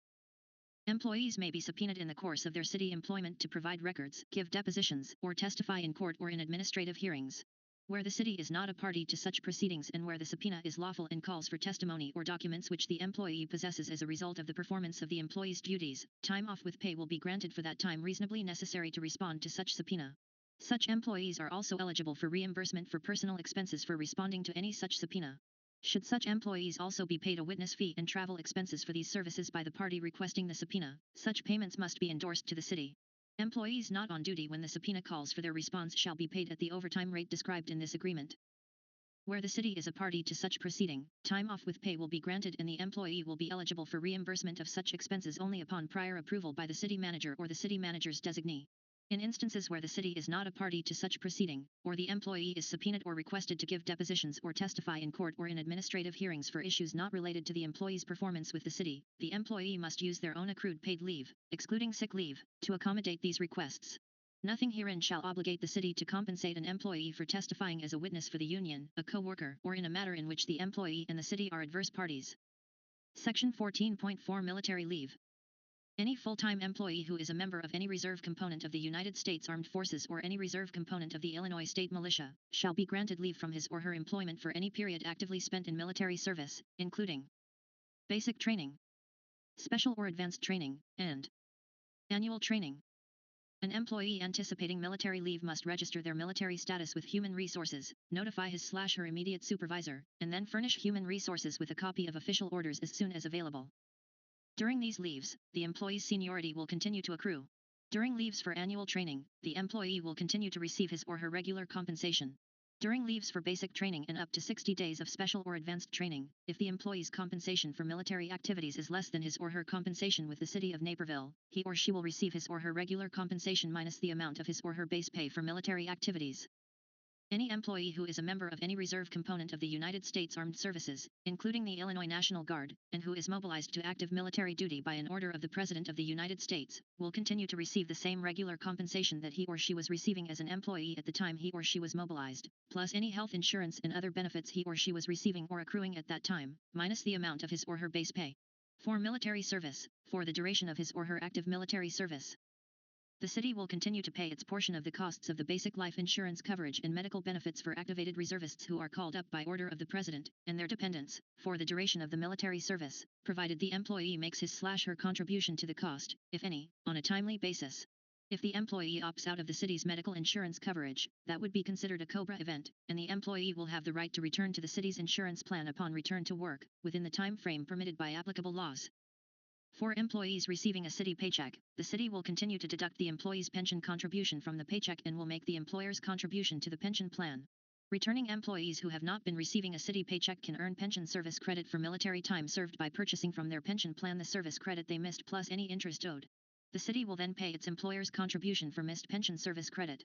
Employees may be subpoenaed in the course of their city employment to provide records, give depositions, or testify in court or in administrative hearings. Where the city is not a party to such proceedings and where the subpoena is lawful and calls for testimony or documents which the employee possesses as a result of the performance of the employee's duties, time off with pay will be granted for that time reasonably necessary to respond to such subpoena. Such employees are also eligible for reimbursement for personal expenses for responding to any such subpoena. Should such employees also be paid a witness fee and travel expenses for these services by the party requesting the subpoena, such payments must be endorsed to the city. Employees not on duty when the subpoena calls for their response shall be paid at the overtime rate described in this agreement. Where the city is a party to such proceeding, time off with pay will be granted and the employee will be eligible for reimbursement of such expenses only upon prior approval by the city manager or the city manager's designee. In instances where the city is not a party to such proceeding, or the employee is subpoenaed or requested to give depositions or testify in court or in administrative hearings for issues not related to the employee's performance with the city, the employee must use their own accrued paid leave, excluding sick leave, to accommodate these requests. Nothing herein shall obligate the city to compensate an employee for testifying as a witness for the union, a co-worker, or in a matter in which the employee and the city are adverse parties. Section 14.4 Military leave. Any full-time employee who is a member of any reserve component of the United States Armed Forces or any reserve component of the Illinois State Militia shall be granted leave from his or her employment for any period actively spent in military service, including basic training, special or advanced training, and annual training. An employee anticipating military leave must register their military status with Human Resources, notify his/her immediate supervisor, and then furnish Human Resources with a copy of official orders as soon as available. During these leaves, the employee's seniority will continue to accrue. During leaves for annual training, the employee will continue to receive his or her regular compensation. During leaves for basic training and up to 60 days of special or advanced training, if the employee's compensation for military activities is less than his or her compensation with the city of Naperville, he or she will receive his or her regular compensation minus the amount of his or her base pay for military activities. Any employee who is a member of any reserve component of the United States Armed Services, including the Illinois National Guard, and who is mobilized to active military duty by an order of the President of the United States, will continue to receive the same regular compensation that he or she was receiving as an employee at the time he or she was mobilized, plus any health insurance and other benefits he or she was receiving or accruing at that time, minus the amount of his or her base pay. For military service, for the duration of his or her active military service, the city will continue to pay its portion of the costs of the basic life insurance coverage and medical benefits for activated reservists who are called up by order of the President, and their dependents, for the duration of the military service, provided the employee makes his/her contribution to the cost, if any, on a timely basis. If the employee opts out of the city's medical insurance coverage, that would be considered a COBRA event, and the employee will have the right to return to the city's insurance plan upon return to work, within the time frame permitted by applicable laws. For employees receiving a city paycheck, the city will continue to deduct the employee's pension contribution from the paycheck and will make the employer's contribution to the pension plan. Returning employees who have not been receiving a city paycheck can earn pension service credit for military time served by purchasing from their pension plan the service credit they missed plus any interest owed. The city will then pay its employer's contribution for missed pension service credit.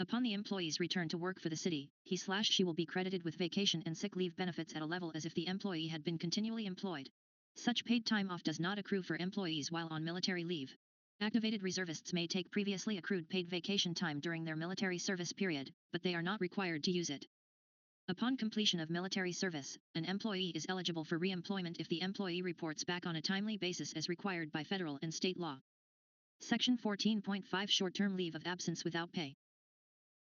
Upon the employee's return to work for the city, he/she will be credited with vacation and sick leave benefits at a level as if the employee had been continually employed. Such paid time off does not accrue for employees while on military leave. Activated reservists may take previously accrued paid vacation time during their military service period, but they are not required to use it. Upon completion of military service, an employee is eligible for re-employment if the employee reports back on a timely basis as required by federal and state law. Section 14.5 Short-term leave of absence without pay.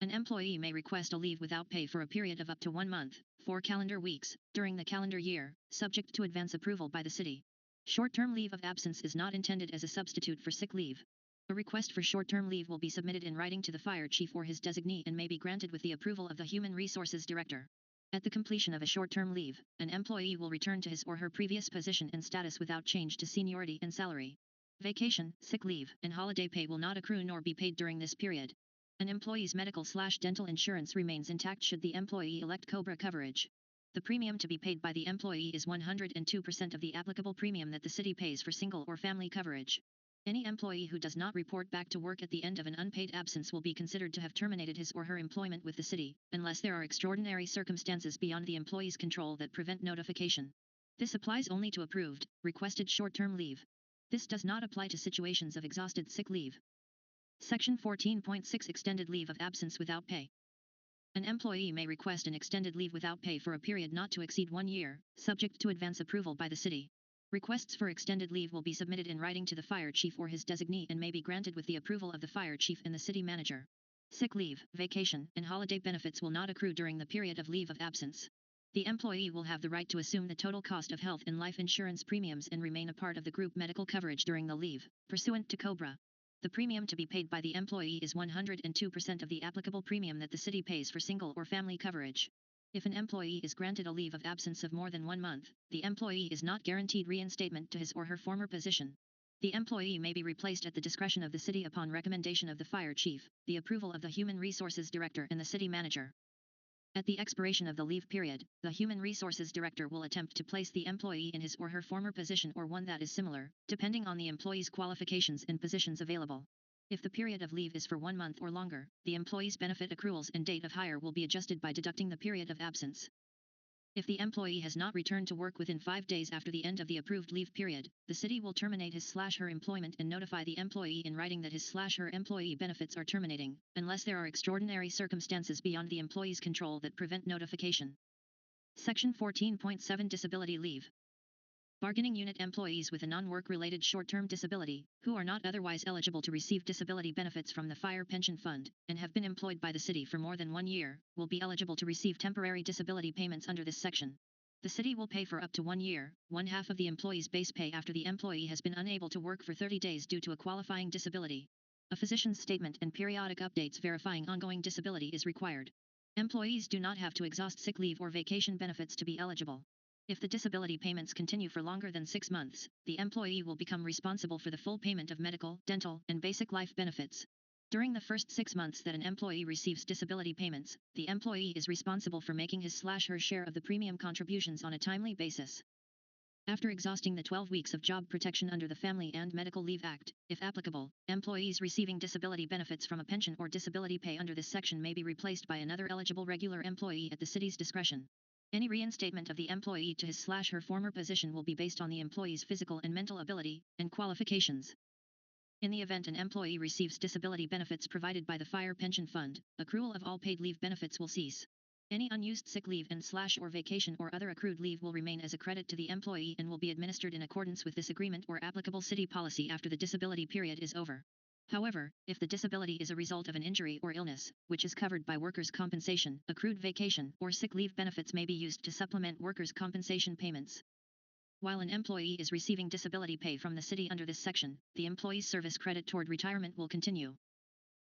An employee may request a leave without pay for a period of up to 1 month, 4 calendar weeks, during the calendar year, subject to advance approval by the city. Short-term leave of absence is not intended as a substitute for sick leave. A request for short-term leave will be submitted in writing to the fire chief or his designee and may be granted with the approval of the Human Resources Director. At the completion of a short-term leave, an employee will return to his or her previous position and status without change to seniority and salary. Vacation, sick leave, and holiday pay will not accrue nor be paid during this period. An employee's medical/dental insurance remains intact should the employee elect COBRA coverage. The premium to be paid by the employee is 102% of the applicable premium that the city pays for single or family coverage. Any employee who does not report back to work at the end of an unpaid absence will be considered to have terminated his or her employment with the city, unless there are extraordinary circumstances beyond the employee's control that prevent notification. This applies only to approved, requested short-term leave. This does not apply to situations of exhausted sick leave. Section 14.6 Extended Leave of Absence Without Pay. An employee may request an extended leave without pay for a period not to exceed 1 year, subject to advance approval by the city. Requests for extended leave will be submitted in writing to the fire chief or his designee and may be granted with the approval of the fire chief and the city manager. Sick leave, vacation, and holiday benefits will not accrue during the period of leave of absence. The employee will have the right to assume the total cost of health and life insurance premiums and remain a part of the group medical coverage during the leave, pursuant to COBRA. The premium to be paid by the employee is 102% of the applicable premium that the city pays for single or family coverage. If an employee is granted a leave of absence of more than 1 month, the employee is not guaranteed reinstatement to his or her former position. The employee may be replaced at the discretion of the city upon recommendation of the fire chief, the approval of the Human Resources Director and the city manager. At the expiration of the leave period, the Human Resources Director will attempt to place the employee in his or her former position or one that is similar, depending on the employee's qualifications and positions available. If the period of leave is for 1 month or longer, the employee's benefit accruals and date of hire will be adjusted by deducting the period of absence. If the employee has not returned to work within 5 days after the end of the approved leave period, the city will terminate his/her employment and notify the employee in writing that his/her employee benefits are terminating, unless there are extraordinary circumstances beyond the employee's control that prevent notification. Section 14.7 Disability Leave. Bargaining unit employees with a non-work-related short-term disability, who are not otherwise eligible to receive disability benefits from the Fire Pension Fund, and have been employed by the city for more than 1 year, will be eligible to receive temporary disability payments under this section. The city will pay for up to 1 year, 1/2 of the employee's base pay after the employee has been unable to work for 30 days due to a qualifying disability. A physician's statement and periodic updates verifying ongoing disability is required. Employees do not have to exhaust sick leave or vacation benefits to be eligible. If the disability payments continue for longer than 6 months, the employee will become responsible for the full payment of medical, dental, and basic life benefits. During the first 6 months that an employee receives disability payments, the employee is responsible for making his/her share of the premium contributions on a timely basis. After exhausting the 12 weeks of job protection under the Family and Medical Leave Act, if applicable, employees receiving disability benefits from a pension or disability pay under this section may be replaced by another eligible regular employee at the city's discretion. Any reinstatement of the employee to his/her former position will be based on the employee's physical and mental ability and qualifications. In the event an employee receives disability benefits provided by the Fire Pension Fund, accrual of all paid leave benefits will cease. Any unused sick leave and/or vacation or other accrued leave will remain as a credit to the employee and will be administered in accordance with this agreement or applicable city policy after the disability period is over. However, if the disability is a result of an injury or illness, which is covered by workers' compensation, accrued vacation or sick leave benefits may be used to supplement workers' compensation payments. While an employee is receiving disability pay from the city under this section, the employee's service credit toward retirement will continue.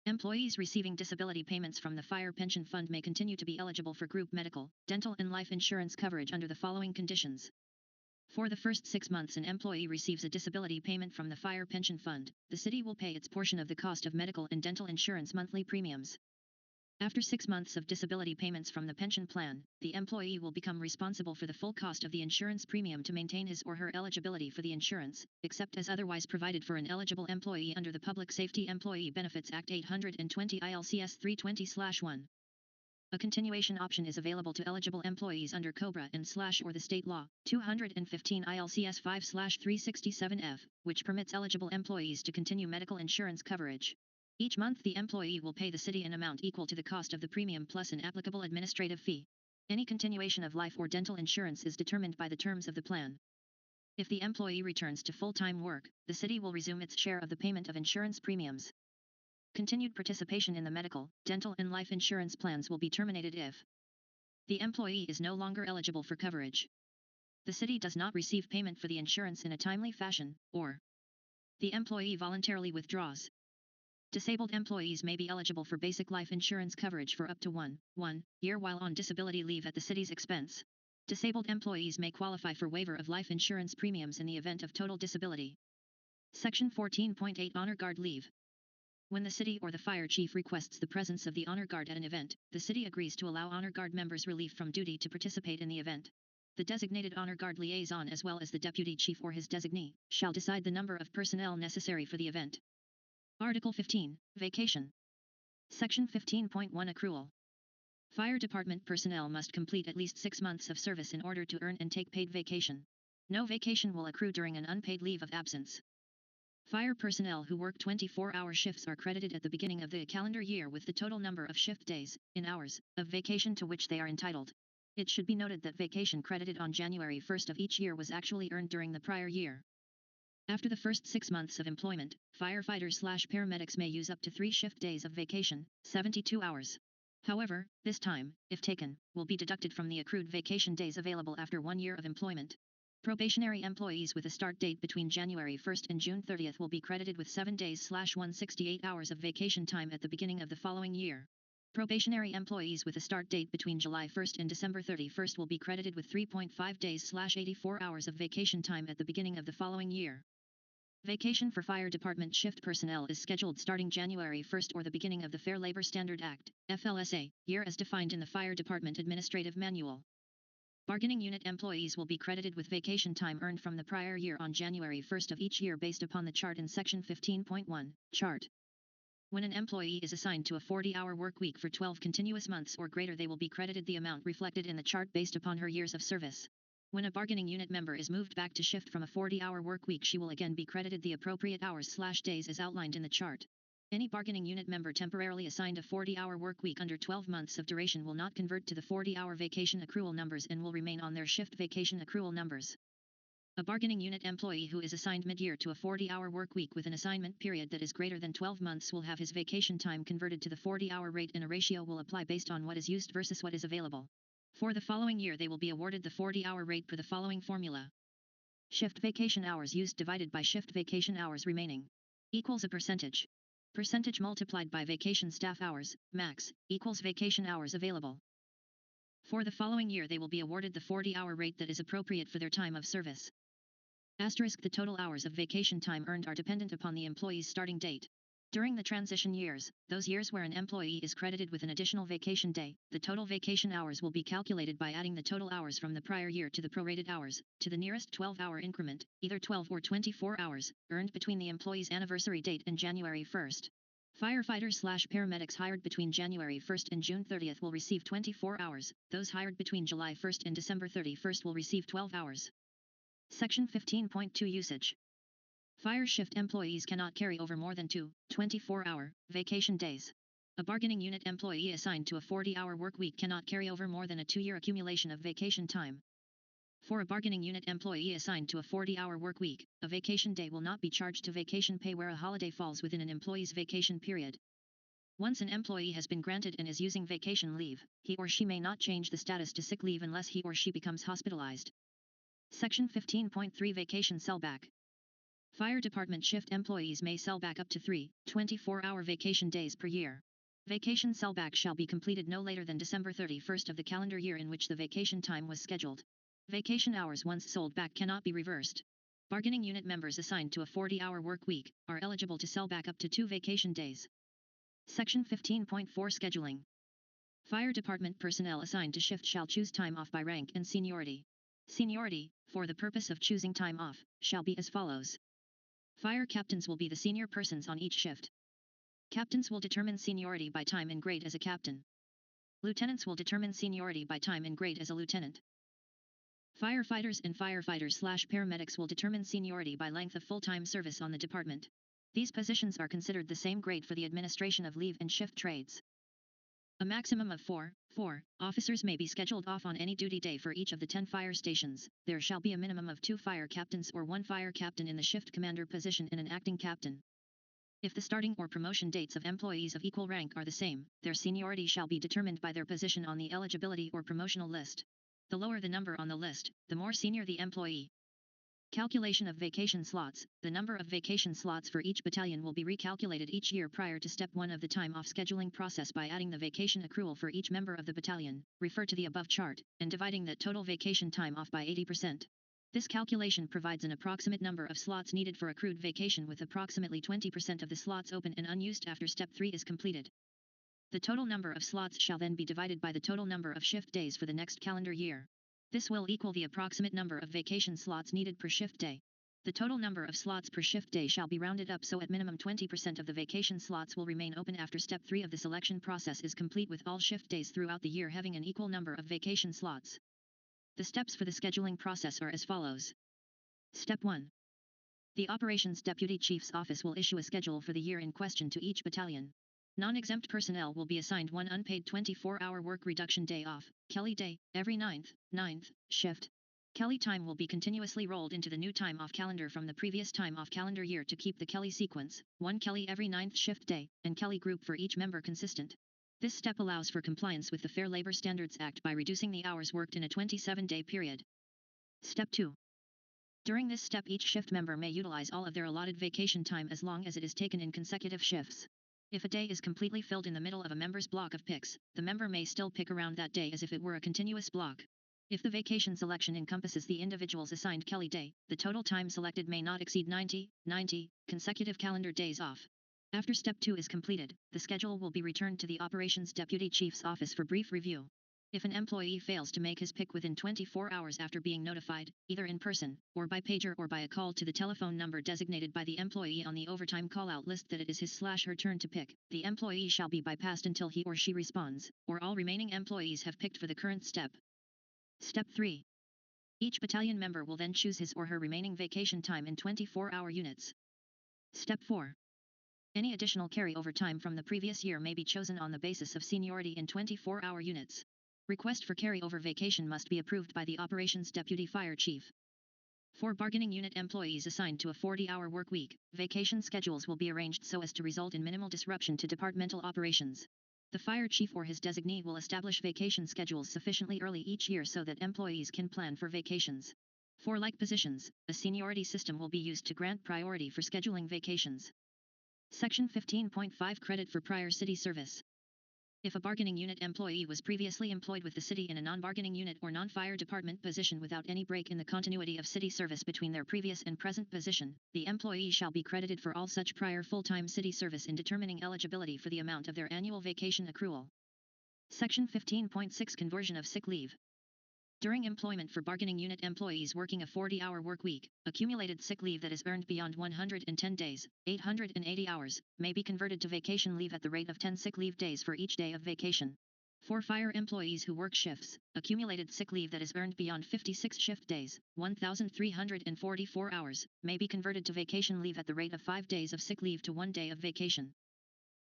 Employees receiving disability payments from the Fire Pension Fund may continue to be eligible for group medical, dental, and life insurance coverage under the following conditions. For the first 6 months an employee receives a disability payment from the Fire Pension Fund, the city will pay its portion of the cost of medical and dental insurance monthly premiums. After 6 months of disability payments from the pension plan, the employee will become responsible for the full cost of the insurance premium to maintain his or her eligibility for the insurance, except as otherwise provided for an eligible employee under the Public Safety Employee Benefits Act 820 ILCS 320/1. A continuation option is available to eligible employees under COBRA and/or the state law, 215 ILCS 5/367F, which permits eligible employees to continue medical insurance coverage. Each month the employee will pay the city an amount equal to the cost of the premium plus an applicable administrative fee. Any continuation of life or dental insurance is determined by the terms of the plan. If the employee returns to full-time work, the city will resume its share of the payment of insurance premiums. Continued participation in the medical, dental, and life insurance plans will be terminated if the employee is no longer eligible for coverage, the city does not receive payment for the insurance in a timely fashion, or the employee voluntarily withdraws. Disabled employees may be eligible for basic life insurance coverage for up to one year while on disability leave at the city's expense. Disabled employees may qualify for waiver of life insurance premiums in the event of total disability. Section 14.8 Honor Guard Leave. When the city or the fire chief requests the presence of the honor guard at an event, the city agrees to allow honor guard members relief from duty to participate in the event. The designated honor guard liaison as well as the deputy chief or his designee shall decide the number of personnel necessary for the event. Article 15, Vacation. Section 15.1 Accrual. Fire department personnel must complete at least 6 months of service in order to earn and take paid vacation. No vacation will accrue during an unpaid leave of absence. Fire personnel who work 24-hour shifts are credited at the beginning of the calendar year with the total number of shift days, in hours, of vacation to which they are entitled. It should be noted that vacation credited on January 1st of each year was actually earned during the prior year. After the first 6 months of employment, firefighters/paramedics may use up to 3 shift days of vacation, 72 hours. However, this time, if taken, will be deducted from the accrued vacation days available after 1 year of employment. Probationary employees with a start date between January 1st and June 30th will be credited with 7 days/168 hours of vacation time at the beginning of the following year. Probationary employees with a start date between July 1st and December 31st will be credited with 3.5 days/84 hours of vacation time at the beginning of the following year. Vacation for fire department shift personnel is scheduled starting January 1st or the beginning of the Fair Labor Standard Act, FLSA, year as defined in the Fire Department Administrative Manual. Bargaining unit employees will be credited with vacation time earned from the prior year on January 1st of each year based upon the chart in Section 15.1, Chart. When an employee is assigned to a 40-hour work week for 12 continuous months or greater, they will be credited the amount reflected in the chart based upon her years of service. When a bargaining unit member is moved back to shift from a 40-hour work week, she will again be credited the appropriate hours/days as outlined in the chart. Any bargaining unit member temporarily assigned a 40-hour work week under 12 months of duration will not convert to the 40-hour vacation accrual numbers and will remain on their shift vacation accrual numbers. A bargaining unit employee who is assigned mid-year to a 40-hour work week with an assignment period that is greater than 12 months will have his vacation time converted to the 40-hour rate, and a ratio will apply based on what is used versus what is available. For the following year, they will be awarded the 40-hour rate per the following formula. Shift vacation hours used divided by shift vacation hours remaining equals a percentage. Percentage multiplied by vacation staff hours, max, equals vacation hours available. For the following year, they will be awarded the 40-hour rate that is appropriate for their time of service. Asterisk, the total hours of vacation time earned are dependent upon the employee's starting date. During the transition years, those years where an employee is credited with an additional vacation day, the total vacation hours will be calculated by adding the total hours from the prior year to the prorated hours, to the nearest 12-hour increment, either 12 or 24 hours, earned between the employee's anniversary date and January 1st. Firefighters/paramedics hired between January 1st and June 30th will receive 24 hours, those hired between July 1st and December 31st will receive 12 hours. Section 15.2 Usage. Fire shift employees cannot carry over more than 2 24-hour vacation days. A bargaining unit employee assigned to a 40-hour work week cannot carry over more than a 2-year accumulation of vacation time. For a bargaining unit employee assigned to a 40-hour work week, a vacation day will not be charged to vacation pay where a holiday falls within an employee's vacation period. Once an employee has been granted and is using vacation leave, he or she may not change the status to sick leave unless he or she becomes hospitalized. Section 15.3 Vacation Sellback. Fire department shift employees may sell back up to 3 24-hour vacation days per year. Vacation sellback shall be completed no later than December 31st of the calendar year in which the vacation time was scheduled. Vacation hours once sold back cannot be reversed. Bargaining unit members assigned to a 40-hour work week are eligible to sell back up to 2 vacation days. Section 15.4 Scheduling. Fire department personnel assigned to shift shall choose time off by rank and seniority. Seniority, for the purpose of choosing time off, shall be as follows. Fire captains will be the senior persons on each shift. Captains will determine seniority by time and grade as a captain. Lieutenants will determine seniority by time and grade as a lieutenant. Firefighters and firefighters/paramedics will determine seniority by length of full-time service on the department. These positions are considered the same grade for the administration of leave and shift trades. A maximum of 4 officers may be scheduled off on any duty day for each of the 10 fire stations. There shall be a minimum of 2 fire captains or 1 fire captain in the shift commander position and an acting captain. If the starting or promotion dates of employees of equal rank are the same, their seniority shall be determined by their position on the eligibility or promotional list. The lower the number on the list, the more senior the employee. Calculation of vacation slots. The number of vacation slots for each battalion will be recalculated each year prior to Step 1 of the time-off scheduling process by adding the vacation accrual for each member of the battalion, refer to the above chart, and dividing that total vacation time off by 80%. This calculation provides an approximate number of slots needed for accrued vacation, with approximately 20% of the slots open and unused after Step 3 is completed. The total number of slots shall then be divided by the total number of shift days for the next calendar year. This will equal the approximate number of vacation slots needed per shift day. The total number of slots per shift day shall be rounded up so at minimum 20% of the vacation slots will remain open after Step 3 of the selection process is complete, with all shift days throughout the year having an equal number of vacation slots. The steps for the scheduling process are as follows. Step 1. The Operations Deputy Chief's Office will issue a schedule for the year in question to each battalion. Non-exempt personnel will be assigned one unpaid 24-hour work reduction day off, Kelly Day, every 9th shift. Kelly time will be continuously rolled into the new time-off calendar from the previous time-off calendar year to keep the Kelly sequence, one Kelly every 9th shift day, and Kelly group for each member consistent. This step allows for compliance with the Fair Labor Standards Act by reducing the hours worked in a 27-day period. Step 2. During this step, each shift member may utilize all of their allotted vacation time as long as it is taken in consecutive shifts. If a day is completely filled in the middle of a member's block of picks, the member may still pick around that day as if it were a continuous block. If the vacation selection encompasses the individual's assigned Kelly day, the total time selected may not exceed 90 consecutive calendar days off. After Step 2 is completed, the schedule will be returned to the Operations Deputy Chief's Office for brief review. If an employee fails to make his pick within 24 hours after being notified, either in person, or by pager or by a call to the telephone number designated by the employee on the overtime call-out list that it is his/her turn to pick, the employee shall be bypassed until he or she responds, or all remaining employees have picked for the current step. Step 3. Each battalion member will then choose his or her remaining vacation time in 24-hour units. Step 4. Any additional carryover time from the previous year may be chosen on the basis of seniority in 24-hour units. Request for carryover vacation must be approved by the Operations Deputy Fire Chief. For bargaining unit employees assigned to a 40-hour work week, vacation schedules will be arranged so as to result in minimal disruption to departmental operations. The fire chief or his designee will establish vacation schedules sufficiently early each year so that employees can plan for vacations. For like positions, a seniority system will be used to grant priority for scheduling vacations. Section 15.5 Credit for prior city service. If a bargaining unit employee was previously employed with the city in a non-bargaining unit or non-fire department position without any break in the continuity of city service between their previous and present position, the employee shall be credited for all such prior full-time city service in determining eligibility for the amount of their annual vacation accrual. Section 15.6 Conversion of sick leave. During employment for bargaining unit employees working a 40-hour work week, accumulated sick leave that is earned beyond 110 days, 880 hours, may be converted to vacation leave at the rate of 10 sick leave days for each day of vacation. For fire employees who work shifts, accumulated sick leave that is earned beyond 56 shift days, 1,344 hours, may be converted to vacation leave at the rate of 5 days of sick leave to 1 day of vacation.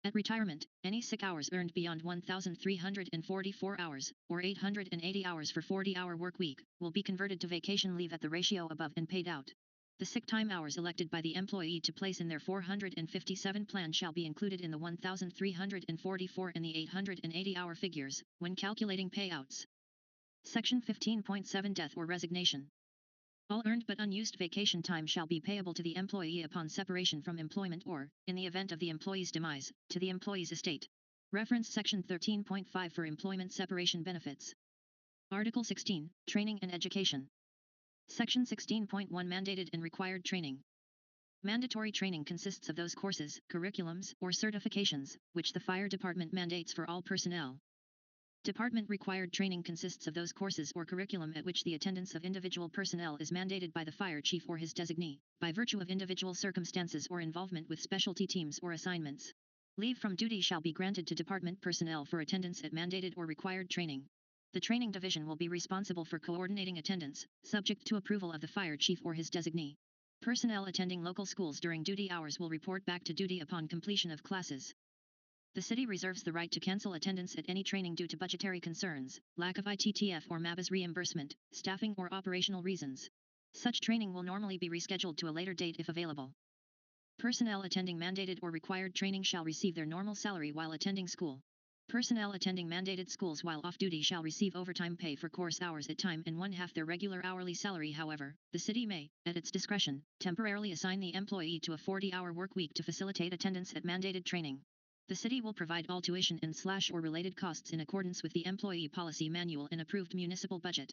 At retirement, any sick hours earned beyond 1,344 hours, or 880 hours for 40-hour work week, will be converted to vacation leave at the ratio above and paid out. The sick time hours elected by the employee to place in their 457 plan shall be included in the 1,344 and the 880-hour figures, when calculating payouts. Section 15.7 Death or resignation. All earned but unused vacation time shall be payable to the employee upon separation from employment or, in the event of the employee's demise, to the employee's estate. Reference Section 13.5 for employment separation benefits. Article 16, Training and Education. Section 16.1 Mandated and required training. Mandatory training consists of those courses, curriculums, or certifications, which the fire department mandates for all personnel. Department-required training consists of those courses or curriculum at which the attendance of individual personnel is mandated by the fire chief or his designee, by virtue of individual circumstances or involvement with specialty teams or assignments. Leave from duty shall be granted to department personnel for attendance at mandated or required training. The training division will be responsible for coordinating attendance, subject to approval of the fire chief or his designee. Personnel attending local schools during duty hours will report back to duty upon completion of classes. The city reserves the right to cancel attendance at any training due to budgetary concerns, lack of ITTF or MABAS reimbursement, staffing or operational reasons. Such training will normally be rescheduled to a later date if available. Personnel attending mandated or required training shall receive their normal salary while attending school. Personnel attending mandated schools while off-duty shall receive overtime pay for course hours at time and one-half their regular hourly salary. However, the city may, at its discretion, temporarily assign the employee to a 40-hour work week to facilitate attendance at mandated training. The city will provide all tuition and/or related costs in accordance with the Employee Policy Manual and approved municipal budget.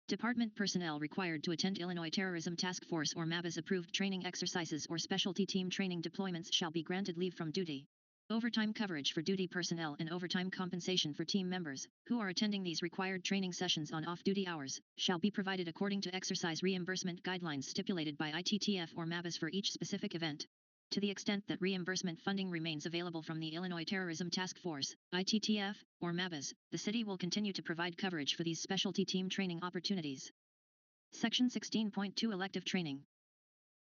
Department personnel required to attend Illinois Terrorism Task Force or MABA's approved training exercises or specialty team training deployments shall be granted leave from duty. Overtime coverage for duty personnel and overtime compensation for team members, who are attending these required training sessions on off-duty hours, shall be provided according to exercise reimbursement guidelines stipulated by ITTF or MABAS for each specific event. To the extent that reimbursement funding remains available from the Illinois Terrorism Task Force, ITTF, or MABAS, the city will continue to provide coverage for these specialty team training opportunities. Section 16.2 Elective Training.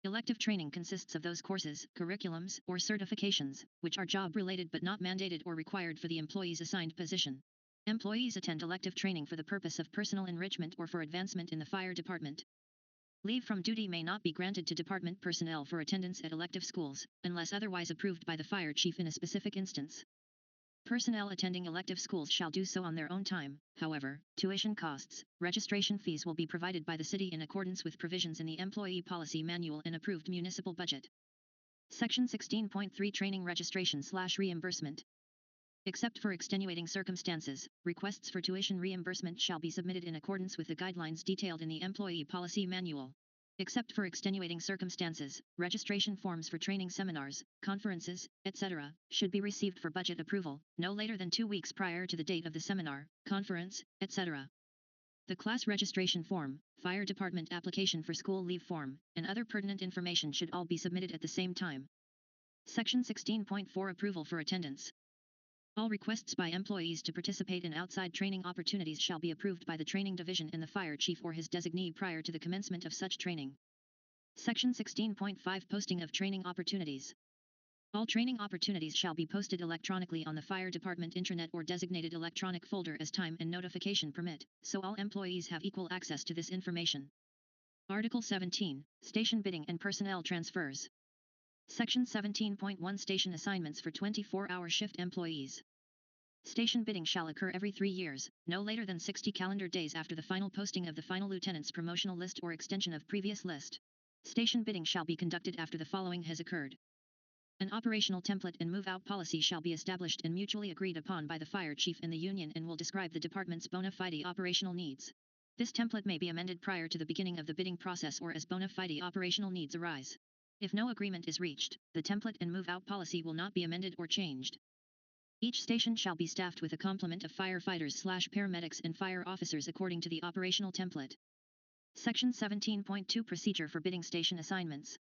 Elective training consists of those courses, curriculums, or certifications, which are job-related but not mandated or required for the employee's assigned position. Employees attend elective training for the purpose of personal enrichment or for advancement in the fire department. Leave from duty may not be granted to department personnel for attendance at elective schools, unless otherwise approved by the fire chief in a specific instance. Personnel attending elective schools shall do so on their own time. However, tuition costs, registration fees will be provided by the city in accordance with provisions in the Employee Policy Manual and approved municipal budget. Section 16.3 Training Registration/Reimbursement. Except for extenuating circumstances, requests for tuition reimbursement shall be submitted in accordance with the guidelines detailed in the Employee Policy Manual. Except for extenuating circumstances, registration forms for training seminars, conferences, etc., should be received for budget approval, no later than 2 weeks prior to the date of the seminar, conference, etc. The class registration form, fire department application for school leave form, and other pertinent information should all be submitted at the same time. Section 16.4 Approval for attendance. All requests by employees to participate in outside training opportunities shall be approved by the training division and the fire chief or his designee prior to the commencement of such training. Section 16.5 Posting of training opportunities. All training opportunities shall be posted electronically on the fire department intranet or designated electronic folder as time and notification permit, so all employees have equal access to this information. Article 17, Station Bidding and Personnel Transfers. Section 17.1 Station Assignments for 24-hour shift employees. Station bidding shall occur every 3 years, no later than 60 calendar days after the final posting of the final lieutenant's promotional list or extension of previous list. Station bidding shall be conducted after the following has occurred. An operational template and move-out policy shall be established and mutually agreed upon by the fire chief and the union and will describe the department's bona fide operational needs. This template may be amended prior to the beginning of the bidding process or as bona fide operational needs arise. If no agreement is reached, the template and move-out policy will not be amended or changed. Each station shall be staffed with a complement of firefighters/paramedics and fire officers according to the operational template. Section 17.2 Procedure for bidding station assignments.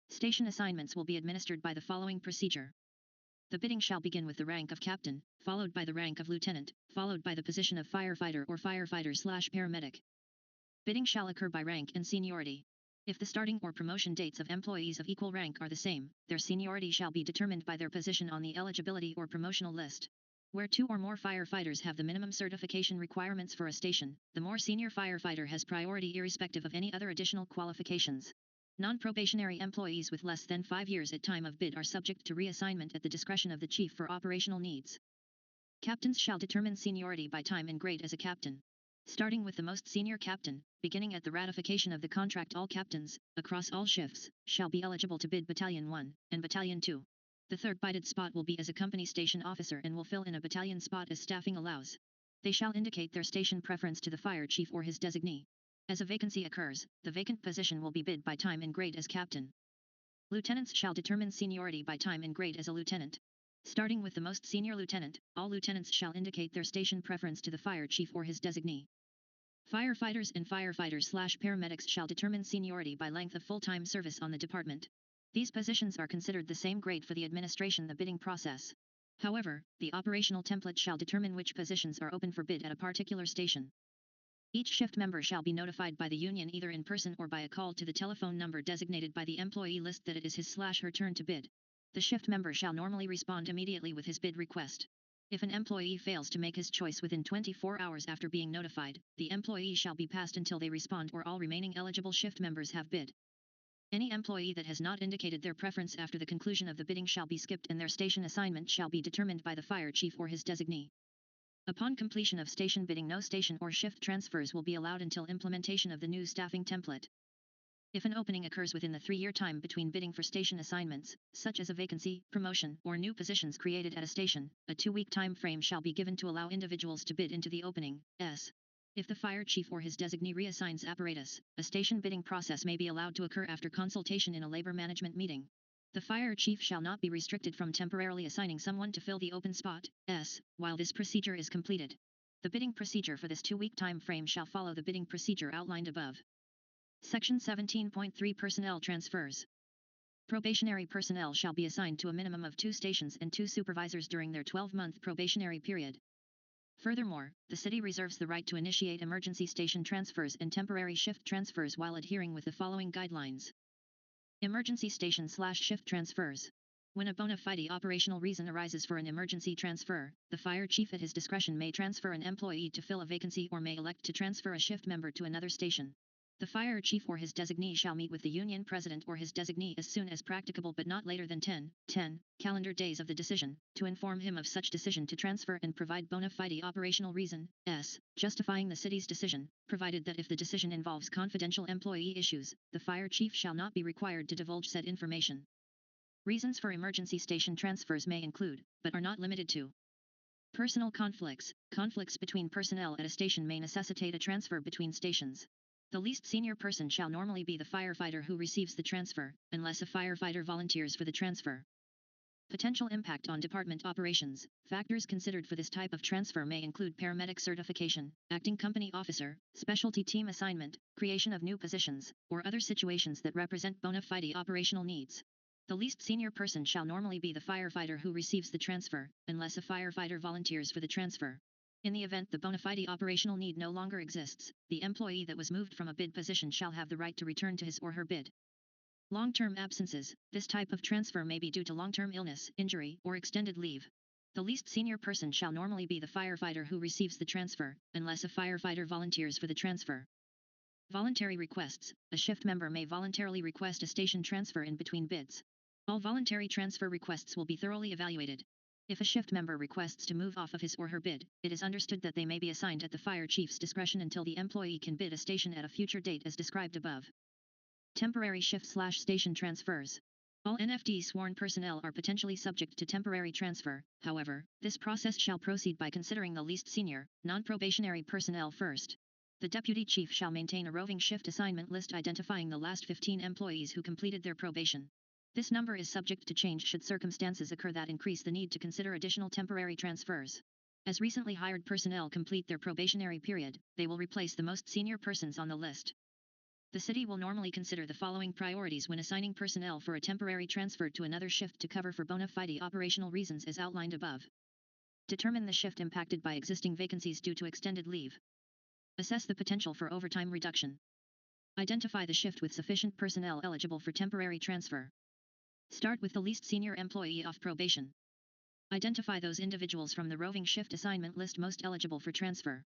Station assignments will be administered by the following procedure. The bidding shall begin with the rank of captain, followed by the rank of lieutenant, followed by the position of firefighter or firefighter/paramedic. Bidding shall occur by rank and seniority. If the starting or promotion dates of employees of equal rank are the same, their seniority shall be determined by their position on the eligibility or promotional list. Where 2 or more firefighters have the minimum certification requirements for a station, the more senior firefighter has priority irrespective of any other additional qualifications. Non-probationary employees with less than 5 years at time of bid are subject to reassignment at the discretion of the chief for operational needs. Captains shall determine seniority by time and grade as a captain. Starting with the most senior captain, beginning at the ratification of the contract, all captains, across all shifts, shall be eligible to bid Battalion 1 and Battalion 2. The third bidded spot will be as a company station officer and will fill in a battalion spot as staffing allows. They shall indicate their station preference to the fire chief or his designee. As a vacancy occurs, the vacant position will be bid by time and grade as captain. Lieutenants shall determine seniority by time and grade as a lieutenant. Starting with the most senior lieutenant, all lieutenants shall indicate their station preference to the fire chief or his designee. Firefighters and firefighters/paramedics shall determine seniority by length of full-time service on the department. These positions are considered the same grade for the administration the bidding process. However, the operational template shall determine which positions are open for bid at a particular station. Each shift member shall be notified by the union either in person or by a call to the telephone number designated by the employee list that it is his/her turn to bid. The shift member shall normally respond immediately with his bid request. If an employee fails to make his choice within 24 hours after being notified, the employee shall be passed until they respond or all remaining eligible shift members have bid. Any employee that has not indicated their preference after the conclusion of the bidding shall be skipped and their station assignment shall be determined by the fire chief or his designee. Upon completion of station bidding, no station or shift transfers will be allowed until implementation of the new staffing template. If an opening occurs within the 3-year time between bidding for station assignments, such as a vacancy, promotion, or new positions created at a station, a 2-week time frame shall be given to allow individuals to bid into the opening. If the fire chief or his designee reassigns apparatus, a station bidding process may be allowed to occur after consultation in a labor management meeting. The fire chief shall not be restricted from temporarily assigning someone to fill the open spot, while this procedure is completed. The bidding procedure for this 2-week time frame shall follow the bidding procedure outlined above. Section 17.3 Personnel Transfers. Probationary personnel shall be assigned to a minimum of 2 stations and 2 supervisors during their 12-month probationary period. Furthermore, the city reserves the right to initiate emergency station transfers and temporary shift transfers while adhering with the following guidelines. Emergency station/shift transfers. When a bona fide operational reason arises for an emergency transfer, the fire chief at his discretion may transfer an employee to fill a vacancy or may elect to transfer a shift member to another station. The fire chief or his designee shall meet with the union president or his designee as soon as practicable but not later than 10 calendar days of the decision, to inform him of such decision to transfer and provide bona fide operational reason, justifying the city's decision, provided that if the decision involves confidential employee issues, the fire chief shall not be required to divulge said information. Reasons for emergency station transfers may include, but are not limited to: personal conflicts. Conflicts between personnel at a station may necessitate a transfer between stations. The least senior person shall normally be the firefighter who receives the transfer, unless a firefighter volunteers for the transfer. Potential impact on department operations. Factors considered for this type of transfer may include paramedic certification, acting company officer, specialty team assignment, creation of new positions, or other situations that represent bona fide operational needs. The least senior person shall normally be the firefighter who receives the transfer, unless a firefighter volunteers for the transfer. In the event the bona fide operational need no longer exists, the employee that was moved from a bid position shall have the right to return to his or her bid. Long-term absences. This type of transfer may be due to long-term illness, injury, or extended leave. The least senior person shall normally be the firefighter who receives the transfer, unless a firefighter volunteers for the transfer. Voluntary requests. A shift member may voluntarily request a station transfer in between bids. All voluntary transfer requests will be thoroughly evaluated. If a shift member requests to move off of his or her bid, it is understood that they may be assigned at the fire chief's discretion until the employee can bid a station at a future date as described above. Temporary shift/station transfers. All NFD sworn personnel are potentially subject to temporary transfer. However, this process shall proceed by considering the least senior, non-probationary personnel first. The deputy chief shall maintain a roving shift assignment list identifying the last 15 employees who completed their probation. This number is subject to change should circumstances occur that increase the need to consider additional temporary transfers. As recently hired personnel complete their probationary period, they will replace the most senior persons on the list. The city will normally consider the following priorities when assigning personnel for a temporary transfer to another shift to cover for bona fide operational reasons as outlined above. Determine the shift impacted by existing vacancies due to extended leave. Assess the potential for overtime reduction. Identify the shift with sufficient personnel eligible for temporary transfer. Start with the least senior employee off probation. Identify those individuals from the roving shift assignment list most eligible for transfer.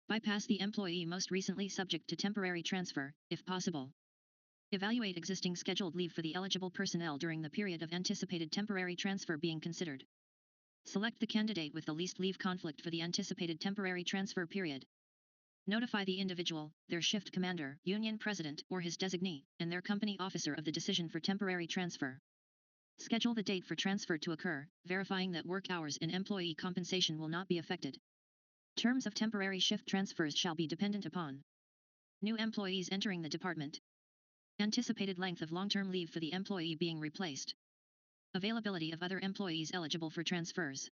Bypass the employee most recently subject to temporary transfer, if possible. Evaluate existing scheduled leave for the eligible personnel during the period of anticipated temporary transfer being considered. Select the candidate with the least leave conflict for the anticipated temporary transfer period. Notify the individual, their shift commander, union president, or his designee, and their company officer of the decision for temporary transfer. Schedule the date for transfer to occur, verifying that work hours and employee compensation will not be affected. Terms of temporary shift transfers shall be dependent upon new employees entering the department, anticipated length of long-term leave for the employee being replaced, availability of other employees eligible for transfers.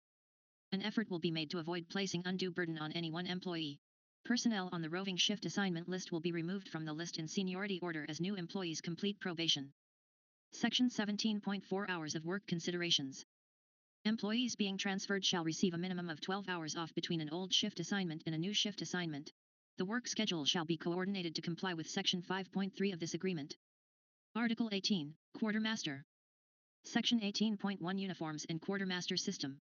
An effort will be made to avoid placing undue burden on any one employee. Personnel on the roving shift assignment list will be removed from the list in seniority order as new employees complete probation. Section 17.4 Hours of work considerations. Employees being transferred shall receive a minimum of 12 hours off between an old shift assignment and a new shift assignment. The work schedule shall be coordinated to comply with Section 5.3 of this agreement. Article 18, Quartermaster. Section 18.1 Uniforms and Quartermaster System.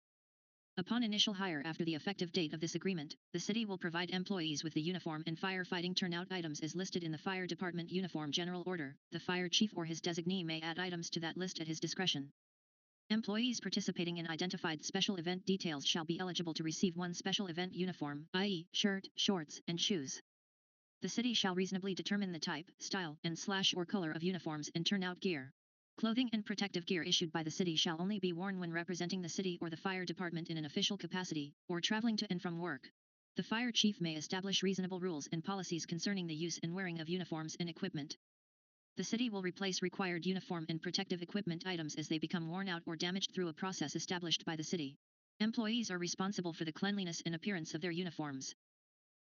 Upon initial hire after the effective date of this agreement, the city will provide employees with the uniform and firefighting turnout items as listed in the Fire Department Uniform General Order. The fire chief or his designee may add items to that list at his discretion. Employees participating in identified special event details shall be eligible to receive one special event uniform, i.e., shirt, shorts, and shoes. The city shall reasonably determine the type, style, and / or color of uniforms and turnout gear. Clothing and protective gear issued by the city shall only be worn when representing the city or the fire department in an official capacity, or traveling to and from work. The fire chief may establish reasonable rules and policies concerning the use and wearing of uniforms and equipment. The city will replace required uniform and protective equipment items as they become worn out or damaged through a process established by the city. Employees are responsible for the cleanliness and appearance of their uniforms.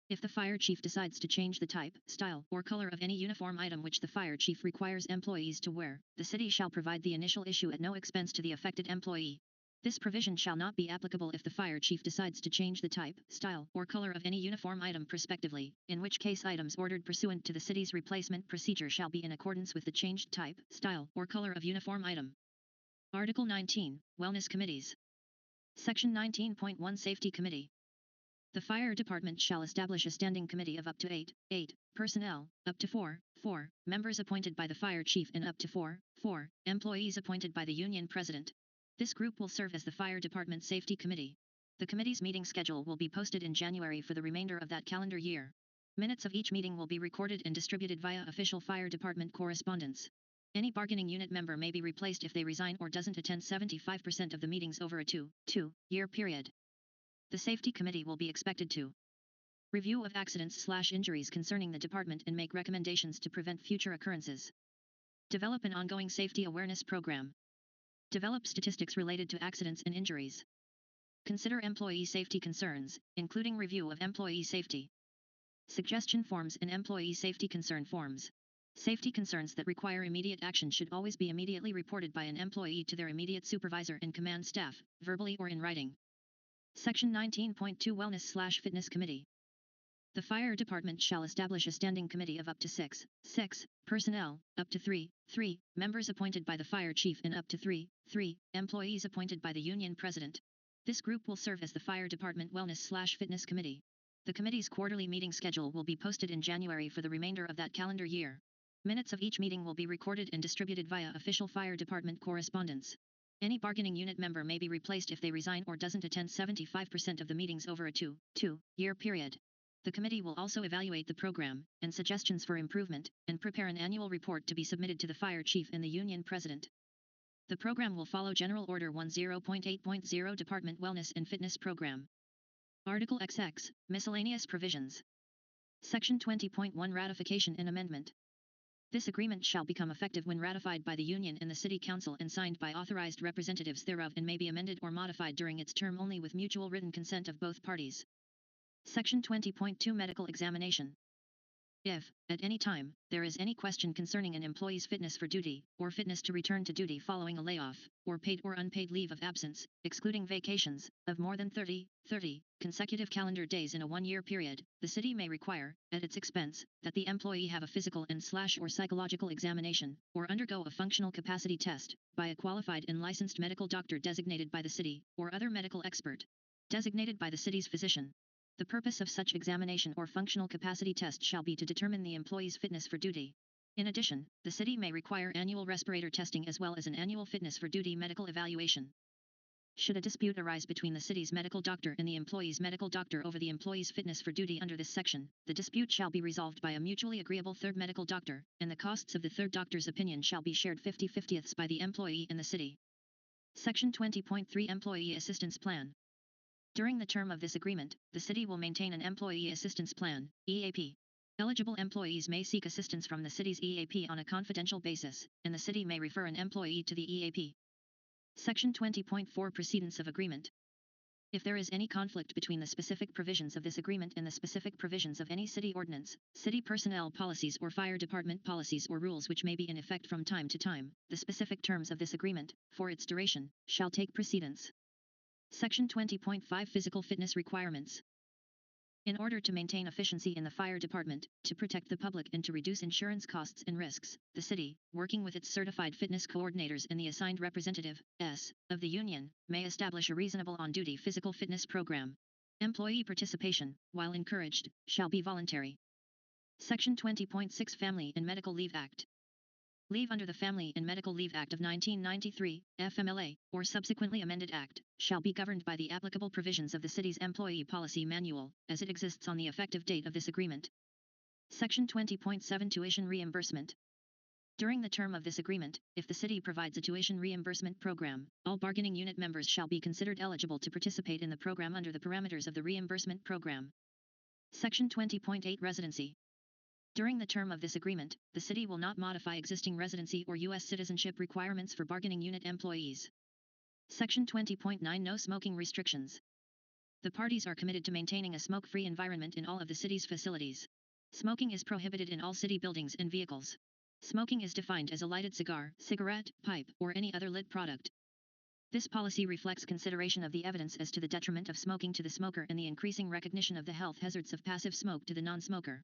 If the fire chief decides to change the type, style, or color of any uniform item which the fire chief requires employees to wear, the city shall provide the initial issue at no expense to the affected employee. This provision shall not be applicable if the fire chief decides to change the type, style, or color of any uniform item prospectively, in which case items ordered pursuant to the city's replacement procedure shall be in accordance with the changed type, style, or color of uniform item. Article 19, Wellness Committees. Section 19.1 Safety Committee. The fire department shall establish a standing committee of up to 8 personnel, up to 4 members appointed by the fire chief and up to 4 employees appointed by the union president. This group will serve as the fire department safety committee. The committee's meeting schedule will be posted in January for the remainder of that calendar year. Minutes of each meeting will be recorded and distributed via official fire department correspondence. Any bargaining unit member may be replaced if they resign or doesn't attend 75% of the meetings over a 2-year period. The Safety Committee will be expected to review of accidents/injuries concerning the department and make recommendations to prevent future occurrences. Develop an ongoing safety awareness program. Develop statistics related to accidents and injuries. Consider employee safety concerns, including review of employee safety. Suggestion forms and employee safety concern forms. Safety concerns that require immediate action should always be immediately reported by an employee to their immediate supervisor and command staff, verbally or in writing. Section 19.2 Wellness/Fitness Committee. The fire department shall establish a standing committee of up to 6 personnel, up to 3 members appointed by the fire chief and up to 3 employees appointed by the union president. This group will serve as the fire department Wellness/Fitness Committee. The committee's quarterly meeting schedule will be posted in January for the remainder of that calendar year. Minutes of each meeting will be recorded and distributed via official fire department correspondence. Any bargaining unit member may be replaced if they resign or doesn't attend 75% of the meetings over a 2-year period. The committee will also evaluate the program and suggestions for improvement and prepare an annual report to be submitted to the fire chief and the union president. The program will follow General Order 10.8.0 Department Wellness and Fitness Program. Article XX, Miscellaneous Provisions. Section 20.1 Ratification and Amendment. This agreement shall become effective when ratified by the Union and the City Council and signed by authorized representatives thereof and may be amended or modified during its term only with mutual written consent of both parties. Section 20.2 Medical Examination. If, at any time, there is any question concerning an employee's fitness for duty, or fitness to return to duty following a layoff, or paid or unpaid leave of absence, excluding vacations, of more than 30 consecutive calendar days in a one-year period, the city may require, at its expense, that the employee have a physical and/or psychological examination, or undergo a functional capacity test, by a qualified and licensed medical doctor designated by the city, or other medical expert, designated by the city's physician. The purpose of such examination or functional capacity test shall be to determine the employee's fitness for duty. In addition, the city may require annual respirator testing as well as an annual fitness for duty medical evaluation. Should a dispute arise between the city's medical doctor and the employee's medical doctor over the employee's fitness for duty under this section, the dispute shall be resolved by a mutually agreeable third medical doctor, and the costs of the third doctor's opinion shall be shared 50/50 by the employee and the city. Section 20.3 Employee Assistance Plan. During the term of this agreement, the city will maintain an Employee Assistance Plan, EAP. Eligible employees may seek assistance from the city's EAP on a confidential basis, and the city may refer an employee to the EAP. Section 20.4 Precedence of Agreement. If there is any conflict between the specific provisions of this agreement and the specific provisions of any city ordinance, city personnel policies or fire department policies or rules which may be in effect from time to time, the specific terms of this agreement, for its duration, shall take precedence. Section 20.5 Physical Fitness Requirements. In order to maintain efficiency in the fire department, to protect the public and to reduce insurance costs and risks, the city, working with its certified fitness coordinators and the assigned representative, of the union, may establish a reasonable on-duty physical fitness program. Employee participation, while encouraged, shall be voluntary. Section 20.6 Family and Medical Leave Act. Leave under the Family and Medical Leave Act of 1993, FMLA, or subsequently amended Act, shall be governed by the applicable provisions of the city's Employee Policy Manual, as it exists on the effective date of this agreement. Section 20.7 Tuition Reimbursement. During the term of this agreement, if the city provides a tuition reimbursement program, all bargaining unit members shall be considered eligible to participate in the program under the parameters of the reimbursement program. Section 20.8 Residency. During the term of this agreement, the city will not modify existing residency or U.S. citizenship requirements for bargaining unit employees. Section 20.9 No smoking restrictions. The parties are committed to maintaining a smoke-free environment in all of the city's facilities. Smoking is prohibited in all city buildings and vehicles. Smoking is defined as a lighted cigar, cigarette, pipe, or any other lit product. This policy reflects consideration of the evidence as to the detriment of smoking to the smoker and the increasing recognition of the health hazards of passive smoke to the non-smoker.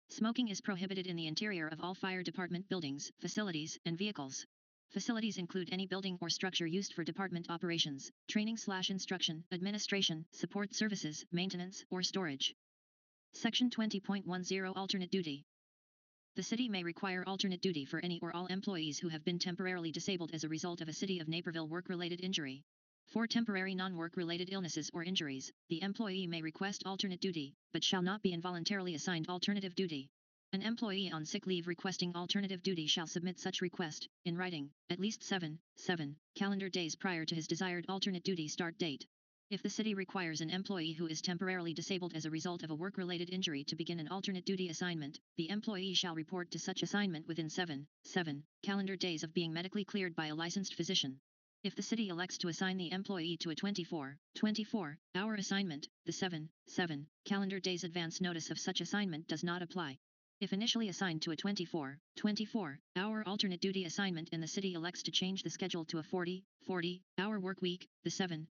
Smoking is prohibited in the interior of all fire department buildings, facilities, and vehicles. Facilities include any building or structure used for department operations, training/instruction, administration, support services, maintenance, or storage. Section 20.10 Alternate Duty. The city may require alternate duty for any or all employees who have been temporarily disabled as a result of a City of Naperville work-related injury. For temporary non-work-related illnesses or injuries, the employee may request alternate duty, but shall not be involuntarily assigned alternative duty. An employee on sick leave requesting alternative duty shall submit such request, in writing, at least 7 calendar days prior to his desired alternate duty start date. If the city requires an employee who is temporarily disabled as a result of a work-related injury to begin an alternate duty assignment, the employee shall report to such assignment within 7 calendar days of being medically cleared by a licensed physician. If the city elects to assign the employee to a 24-hour assignment, the 7 calendar days advance notice of such assignment does not apply. If initially assigned to a 24-hour alternate duty assignment and the city elects to change the schedule to a 40-hour work week, the 7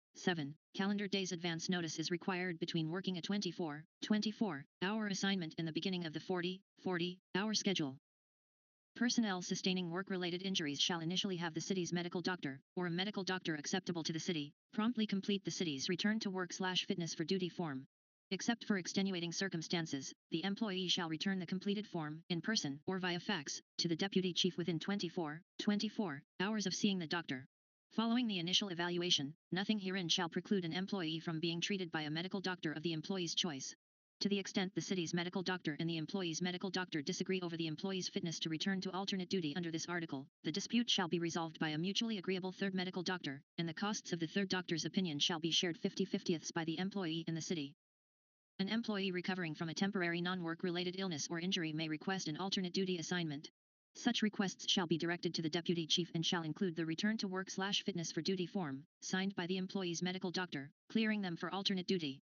calendar days advance notice is required between working a 24-hour assignment and the beginning of the 40-hour schedule. Personnel sustaining work-related injuries shall initially have the city's medical doctor, or a medical doctor acceptable to the city, promptly complete the city's return to work/fitness for duty form. Except for extenuating circumstances, the employee shall return the completed form, in person or via fax, to the deputy chief within 24 hours of seeing the doctor. Following the initial evaluation, nothing herein shall preclude an employee from being treated by a medical doctor of the employee's choice. To the extent the city's medical doctor and the employee's medical doctor disagree over the employee's fitness to return to alternate duty under this article, the dispute shall be resolved by a mutually agreeable third medical doctor, and the costs of the third doctor's opinion shall be shared 50/50 by the employee and the city. An employee recovering from a temporary non-work-related illness or injury may request an alternate duty assignment. Such requests shall be directed to the deputy chief and shall include the return to work/fitness for duty form, signed by the employee's medical doctor, clearing them for alternate duty.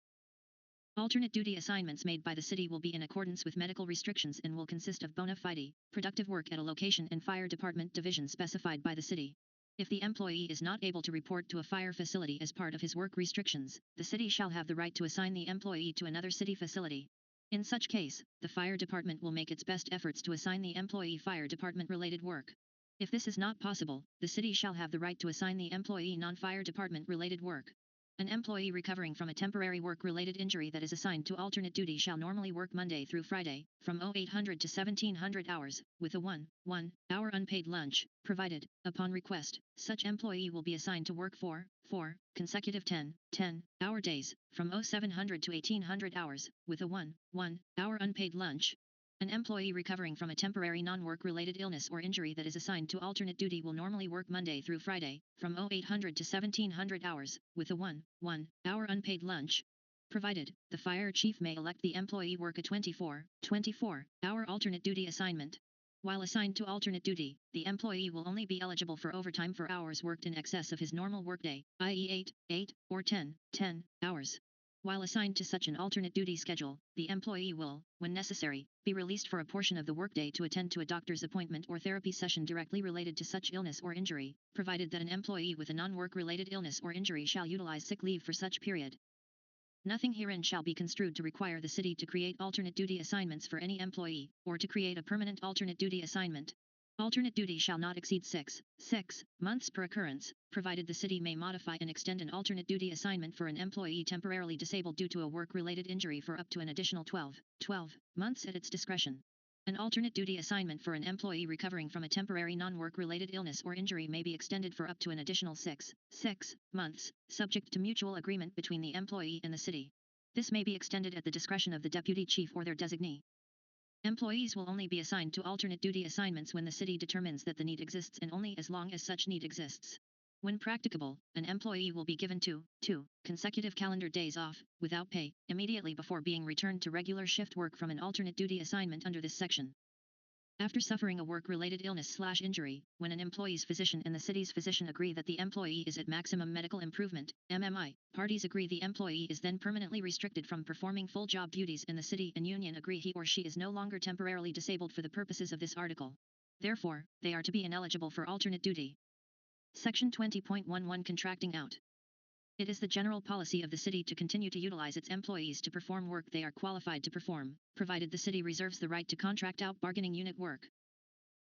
Alternate duty assignments made by the city will be in accordance with medical restrictions and will consist of bona fide, productive work at a location and fire department division specified by the city. If the employee is not able to report to a fire facility as part of his work restrictions, the city shall have the right to assign the employee to another city facility. In such case, the fire department will make its best efforts to assign the employee fire department-related work. If this is not possible, the city shall have the right to assign the employee non-fire department-related work. An employee recovering from a temporary work-related injury that is assigned to alternate duty shall normally work Monday through Friday, from 0800 to 1700 hours, with a 1-hour unpaid lunch, provided. Upon request, such employee will be assigned to work 4 consecutive 10-hour days, from 0700 to 1800 hours, with a 1-hour unpaid lunch. An employee recovering from a temporary non-work-related illness or injury that is assigned to alternate duty will normally work Monday through Friday, from 0800 to 1700 hours, with a 1-hour unpaid lunch. Provided, the fire chief may elect the employee work a 24-hour alternate duty assignment. While assigned to alternate duty, the employee will only be eligible for overtime for hours worked in excess of his normal workday, i.e. 8 or 10 hours. While assigned to such an alternate duty schedule, the employee will, when necessary, be released for a portion of the workday to attend to a doctor's appointment or therapy session directly related to such illness or injury, provided that an employee with a non-work-related illness or injury shall utilize sick leave for such period. Nothing herein shall be construed to require the city to create alternate duty assignments for any employee, or to create a permanent alternate duty assignment. Alternate duty shall not exceed 6 months per occurrence, provided the city may modify and extend an alternate duty assignment for an employee temporarily disabled due to a work-related injury for up to an additional 12 months at its discretion. An alternate duty assignment for an employee recovering from a temporary non-work-related illness or injury may be extended for up to an additional 6 months, subject to mutual agreement between the employee and the city. This may be extended at the discretion of the deputy chief or their designee. Employees will only be assigned to alternate duty assignments when the city determines that the need exists and only as long as such need exists. When practicable, an employee will be given 2 consecutive calendar days off, without pay, immediately before being returned to regular shift work from an alternate duty assignment under this section. After suffering a work-related illness/injury, when an employee's physician and the city's physician agree that the employee is at maximum medical improvement, MMI, parties agree the employee is then permanently restricted from performing full job duties and the city and union agree he or she is no longer temporarily disabled for the purposes of this article. Therefore, they are to be ineligible for alternate duty. Section 20.11 Contracting out. It is the general policy of the city to continue to utilize its employees to perform work they are qualified to perform, provided the city reserves the right to contract out bargaining unit work.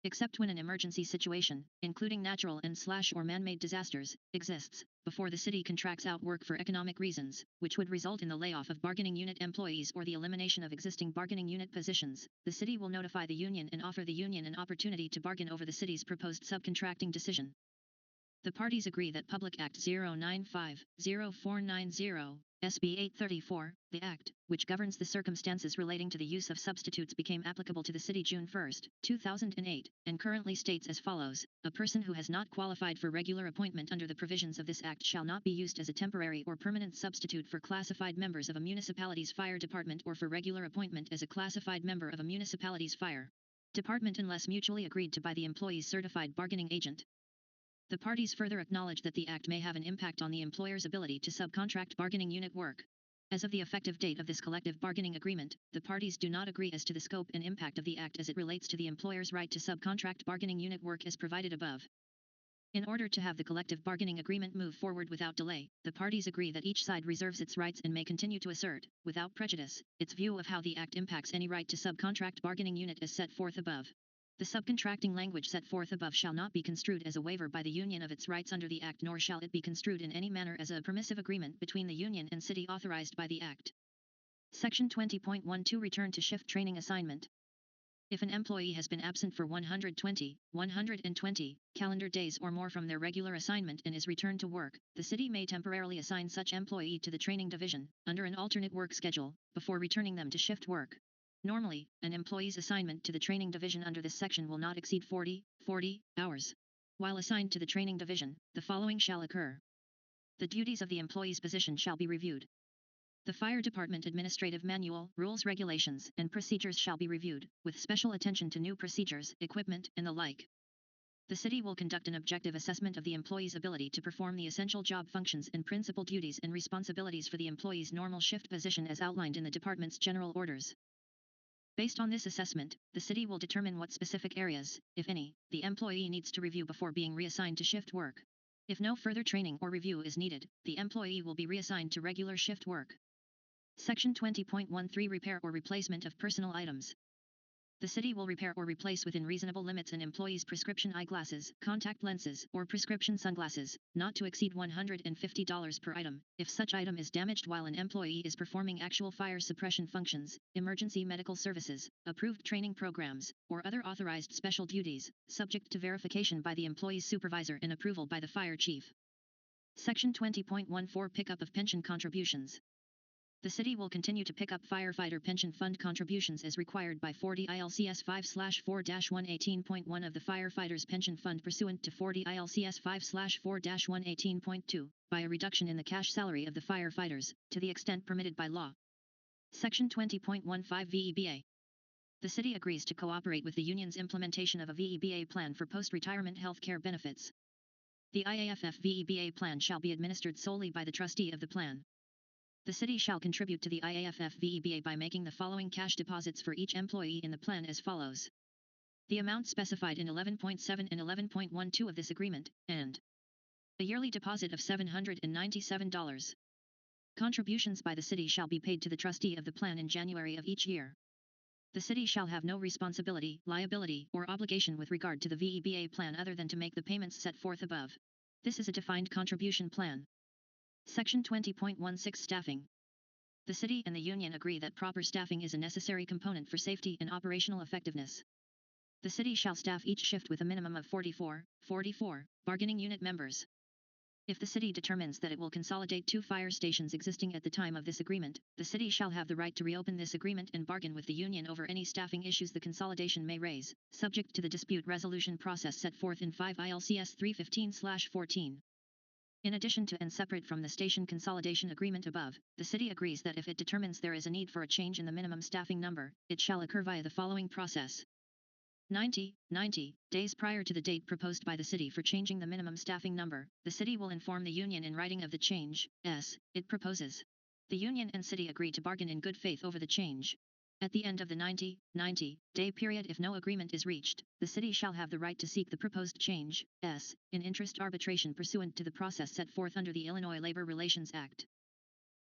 Except when an emergency situation, including natural and/or man-made disasters, exists, before the city contracts out work for economic reasons, which would result in the layoff of bargaining unit employees or the elimination of existing bargaining unit positions, the city will notify the union and offer the union an opportunity to bargain over the city's proposed subcontracting decision. The parties agree that Public Act 095-0490, SB 834, the Act, which governs the circumstances relating to the use of substitutes became applicable to the city June 1, 2008, and currently states as follows: a person who has not qualified for regular appointment under the provisions of this Act shall not be used as a temporary or permanent substitute for classified members of a municipality's fire department or for regular appointment as a classified member of a municipality's fire department unless mutually agreed to by the employee's certified bargaining agent. The parties further acknowledge that the Act may have an impact on the employer's ability to subcontract bargaining unit work. As of the effective date of this collective bargaining agreement, the parties do not agree as to the scope and impact of the Act as it relates to the employer's right to subcontract bargaining unit work as provided above. In order to have the collective bargaining agreement move forward without delay, the parties agree that each side reserves its rights and may continue to assert, without prejudice, its view of how the Act impacts any right to subcontract bargaining unit as set forth above. The subcontracting language set forth above shall not be construed as a waiver by the union of its rights under the Act, nor shall it be construed in any manner as a permissive agreement between the union and city authorized by the Act. Section 20.12 Return to shift training assignment. If an employee has been absent for 120 calendar days or more from their regular assignment and is returned to work, the city may temporarily assign such employee to the training division, under an alternate work schedule, before returning them to shift work. Normally, an employee's assignment to the training division under this section will not exceed 40 hours. While assigned to the training division, the following shall occur. The duties of the employee's position shall be reviewed. The Fire Department Administrative Manual, rules, regulations, and procedures shall be reviewed, with special attention to new procedures, equipment, and the like. The city will conduct an objective assessment of the employee's ability to perform the essential job functions and principal duties and responsibilities for the employee's normal shift position as outlined in the department's general orders. Based on this assessment, the city will determine what specific areas, if any, the employee needs to review before being reassigned to shift work. If no further training or review is needed, the employee will be reassigned to regular shift work. Section 20.13 Repair or replacement of personal items. The city will repair or replace within reasonable limits an employee's prescription eyeglasses, contact lenses, or prescription sunglasses, not to exceed $150 per item, if such item is damaged while an employee is performing actual fire suppression functions, emergency medical services, approved training programs, or other authorized special duties, subject to verification by the employee's supervisor and approval by the fire chief. Section 20.14 Pickup of pension contributions. The city will continue to pick up firefighter pension fund contributions as required by 40 ILCS 5/4-118.1 of the Firefighters Pension Fund pursuant to 40 ILCS 5/4-118.2, by a reduction in the cash salary of the firefighters, to the extent permitted by law. Section 20.15 VEBA. The city agrees to cooperate with the union's implementation of a VEBA plan for post-retirement health care benefits. The IAFF VEBA plan shall be administered solely by the trustee of the plan. The city shall contribute to the IAFF VEBA by making the following cash deposits for each employee in the plan as follows. The amount specified in 11.7 and 11.12 of this agreement, and a yearly deposit of $797. Contributions by the city shall be paid to the trustee of the plan in January of each year. The city shall have no responsibility, liability, or obligation with regard to the VEBA plan other than to make the payments set forth above. This is a defined contribution plan. Section 20.16 Staffing. The city and the union agree that proper staffing is a necessary component for safety and operational effectiveness. The city shall staff each shift with a minimum of 44 bargaining unit members. If the city determines that it will consolidate 2 fire stations existing at the time of this agreement, the city shall have the right to reopen this agreement and bargain with the union over any staffing issues the consolidation may raise, subject to the dispute resolution process set forth in 5 ILCS 315/14. In addition to and separate from the station consolidation agreement above, the city agrees that if it determines there is a need for a change in the minimum staffing number, it shall occur via the following process. 90 days prior to the date proposed by the city for changing the minimum staffing number, the city will inform the union in writing of the change it proposes. The union and city agree to bargain in good faith over the change. At the end of the 90-day period, if no agreement is reached, the city shall have the right to seek the proposed change in interest arbitration pursuant to the process set forth under the Illinois Labor Relations Act.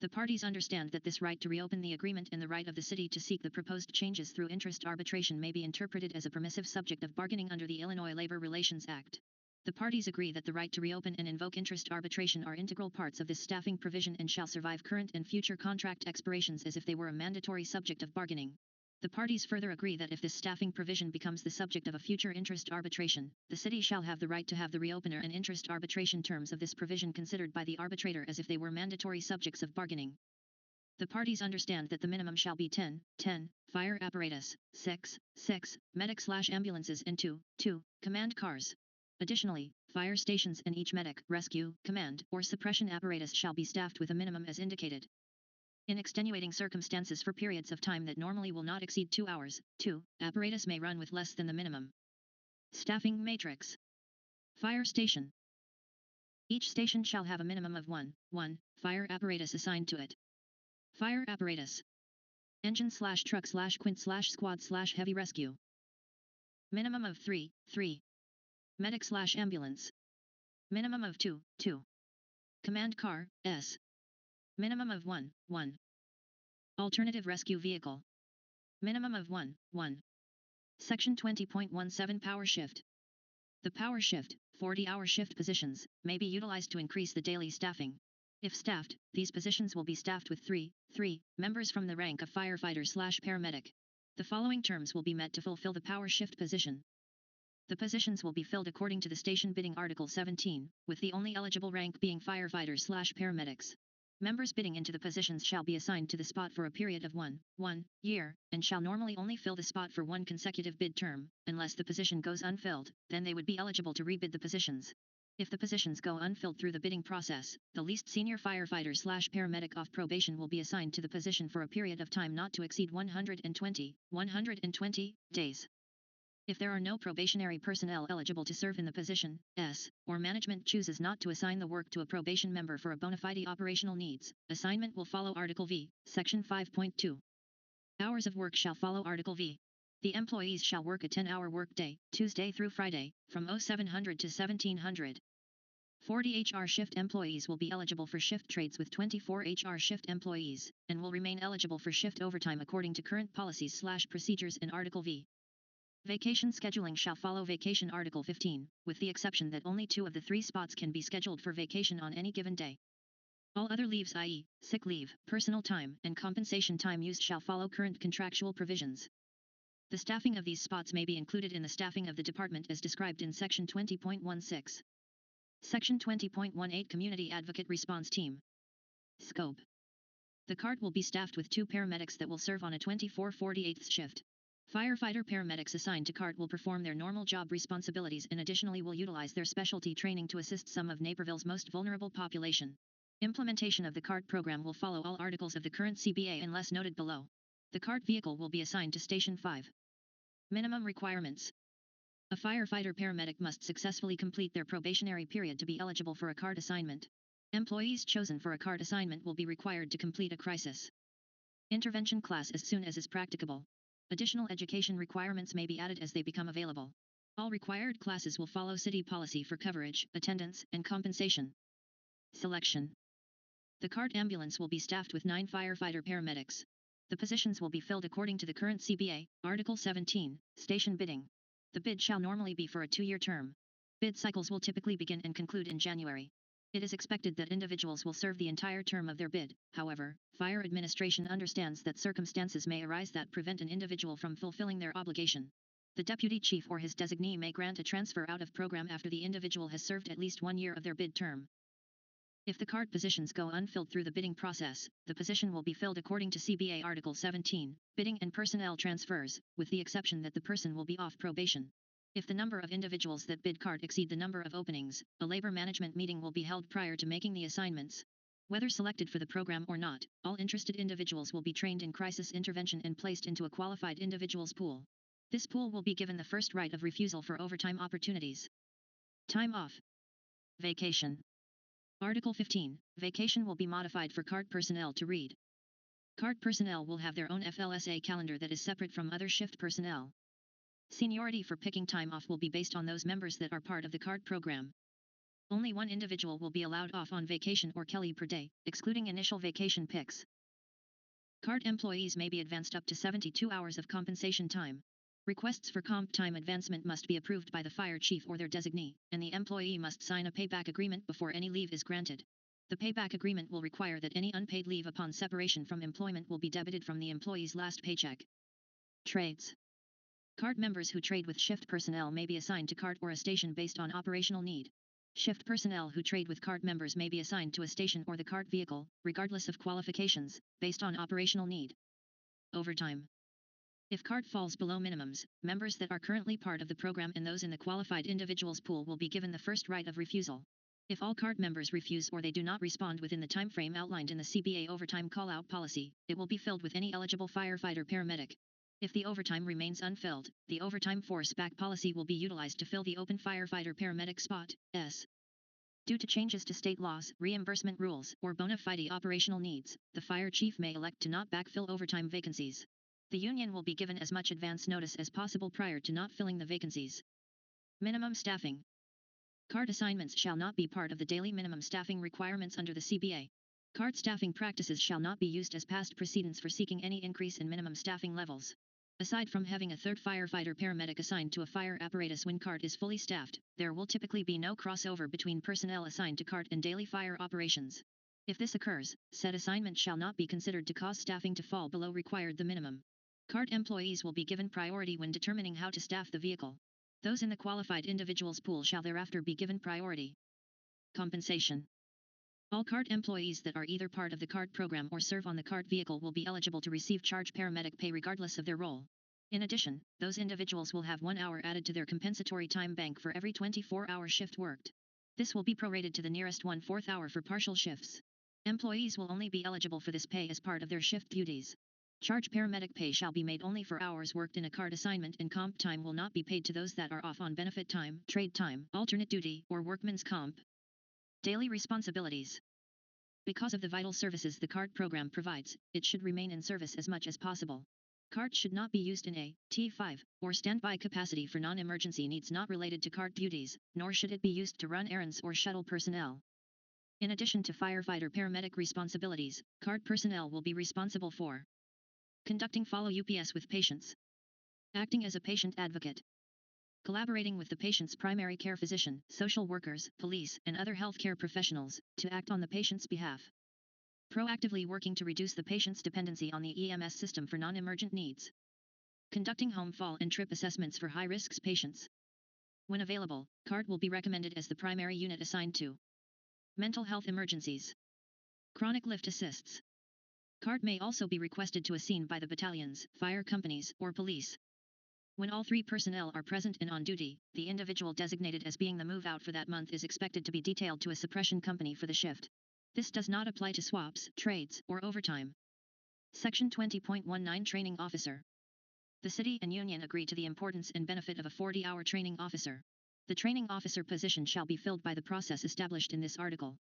The parties understand that this right to reopen the agreement and the right of the city to seek the proposed changes through interest arbitration may be interpreted as a permissive subject of bargaining under the Illinois Labor Relations Act. The parties agree that the right to reopen and invoke interest arbitration are integral parts of this staffing provision and shall survive current and future contract expirations as if they were a mandatory subject of bargaining. The parties further agree that if this staffing provision becomes the subject of a future interest arbitration, the city shall have the right to have the reopener and interest arbitration terms of this provision considered by the arbitrator as if they were mandatory subjects of bargaining. The parties understand that the minimum shall be 10 fire apparatus, 6 medic/ambulances and 2 command cars. Additionally, fire stations and each medic, rescue, command, or suppression apparatus shall be staffed with a minimum as indicated. In extenuating circumstances for periods of time that normally will not exceed 2 hours, 2 apparatus may run with less than the minimum. Staffing matrix. Fire station. Each station shall have a minimum of 1 fire apparatus assigned to it. Fire apparatus. Engine/truck/quint/squad/heavy rescue. Minimum of 3 medic/ambulance. Minimum of 2 command car, S. Minimum of 1 alternative rescue vehicle. Minimum of 1 Section 20.17 Power shift. The power shift, 40-hour shift positions, may be utilized to increase the daily staffing. If staffed, these positions will be staffed with 3 members from the rank of firefighter/paramedic. The following terms will be met to fulfill the power shift position. The positions will be filled according to the Station Bidding Article 17, with the only eligible rank being firefighters/paramedics. Members bidding into the positions shall be assigned to the spot for a period of 1 year, and shall normally only fill the spot for 1 consecutive bid term. Unless the position goes unfilled, then they would be eligible to rebid the positions. If the positions go unfilled through the bidding process, the least senior firefighter/paramedic off probation will be assigned to the position for a period of time not to exceed 120 days. If there are no probationary personnel eligible to serve in the position, or management chooses not to assign the work to a probation member for a bona fide operational needs, assignment will follow Article V, Section 5.2. Hours of work shall follow Article V. The employees shall work a 10-hour workday, Tuesday through Friday, from 0700 to 1700. 40 HR shift employees will be eligible for shift trades with 24 HR shift employees, and will remain eligible for shift overtime according to current policies/procedures in Article V. Vacation scheduling shall follow Vacation Article 15, with the exception that only 2 of the 3 spots can be scheduled for vacation on any given day. All other leaves, i.e., sick leave, personal time, and compensation time used shall follow current contractual provisions. The staffing of these spots may be included in the staffing of the department as described in Section 20.16. Section 20.18 Community Advocate Response Team. Scope. The CART will be staffed with 2 paramedics that will serve on a 24/48 shift. Firefighter paramedics assigned to CART will perform their normal job responsibilities and additionally will utilize their specialty training to assist some of Naperville's most vulnerable population. Implementation of the CART program will follow all articles of the current CBA unless noted below. The CART vehicle will be assigned to Station 5. Minimum requirements. A firefighter paramedic must successfully complete their probationary period to be eligible for a CART assignment. Employees chosen for a CART assignment will be required to complete a crisis intervention class as soon as is practicable. Additional education requirements may be added as they become available. All required classes will follow city policy for coverage, attendance, and compensation. Selection. The CART ambulance will be staffed with 9 firefighter paramedics. The positions will be filled according to the current CBA, Article 17, station bidding. The bid shall normally be for a 2-year term. Bid cycles will typically begin and conclude in January. It is expected that individuals will serve the entire term of their bid. However, Fire Administration understands that circumstances may arise that prevent an individual from fulfilling their obligation. The deputy chief or his designee may grant a transfer out of program after the individual has served at least 1 year of their bid term. If the CART positions go unfilled through the bidding process, the position will be filled according to CBA Article 17, bidding and personnel transfers, with the exception that the person will be off probation. If the number of individuals that bid CART exceed the number of openings, a labor management meeting will be held prior to making the assignments. Whether selected for the program or not, all interested individuals will be trained in crisis intervention and placed into a qualified individuals pool. This pool will be given the first right of refusal for overtime opportunities. Time off. Vacation. Article 15, vacation will be modified for CART personnel to read. CART personnel will have their own FLSA calendar that is separate from other shift personnel. Seniority for picking time off will be based on those members that are part of the CART program. Only one individual will be allowed off on vacation or Kelly per day, excluding initial vacation picks. CART employees may be advanced up to 72 hours of compensation time. Requests for comp time advancement must be approved by the fire chief or their designee, and the employee must sign a payback agreement before any leave is granted. The payback agreement will require that any unpaid leave upon separation from employment will be debited from the employee's last paycheck. Trades. CART members who trade with shift personnel may be assigned to CART or a station based on operational need. Shift personnel who trade with CART members may be assigned to a station or the CART vehicle, regardless of qualifications, based on operational need. Overtime. If CART falls below minimums, members that are currently part of the program and those in the qualified individuals pool will be given the first right of refusal. If all CART members refuse or they do not respond within the time frame outlined in the CBA overtime call-out policy, it will be filled with any eligible firefighter paramedic. If the overtime remains unfilled, the overtime force back policy will be utilized to fill the open firefighter paramedic spot, S. Due to changes to state laws, reimbursement rules, or bona fide operational needs, the fire chief may elect to not backfill overtime vacancies. The union will be given as much advance notice as possible prior to not filling the vacancies. Minimum staffing. CART assignments shall not be part of the daily minimum staffing requirements under the CBA. CART staffing practices shall not be used as past precedents for seeking any increase in minimum staffing levels. Aside from having a third firefighter paramedic assigned to a fire apparatus when CART is fully staffed, there will typically be no crossover between personnel assigned to CART and daily fire operations. If this occurs, said assignment shall not be considered to cause staffing to fall below required the minimum. CART employees will be given priority when determining how to staff the vehicle. Those in the qualified individuals pool shall thereafter be given priority. Compensation. All CART employees that are either part of the CART program or serve on the CART vehicle will be eligible to receive charge paramedic pay regardless of their role. In addition, those individuals will have 1 hour added to their compensatory time bank for every 24-hour shift worked. This will be prorated to the nearest 1/4 hour for partial shifts. Employees will only be eligible for this pay as part of their shift duties. Charge paramedic pay shall be made only for hours worked in a CART assignment, and comp time will not be paid to those that are off on benefit time, trade time, alternate duty, or workman's comp. Daily responsibilities. Because of the vital services the CART program provides, it should remain in service as much as possible. CART should not be used in a T5 or standby capacity for non-emergency needs not related to CART duties, nor should it be used to run errands or shuttle personnel. In addition to firefighter paramedic responsibilities, CART personnel will be responsible for conducting follow-ups with patients, acting as a patient advocate, collaborating with the patient's primary care physician, social workers, police, and other healthcare professionals to act on the patient's behalf, proactively working to reduce the patient's dependency on the EMS system for non-emergent needs, conducting home fall and trip assessments for high-risk patients. When available, CART will be recommended as the primary unit assigned to mental health emergencies, chronic lift assists. CART may also be requested to a scene by the battalions, fire companies, or police. When all 3 personnel are present and on duty, the individual designated as being the move-out for that month is expected to be detailed to a suppression company for the shift. This does not apply to swaps, trades, or overtime. Section 20.19 Training Officer. The city and union agree to the importance and benefit of a 40-hour training officer. The training officer position shall be filled by the process established in this article.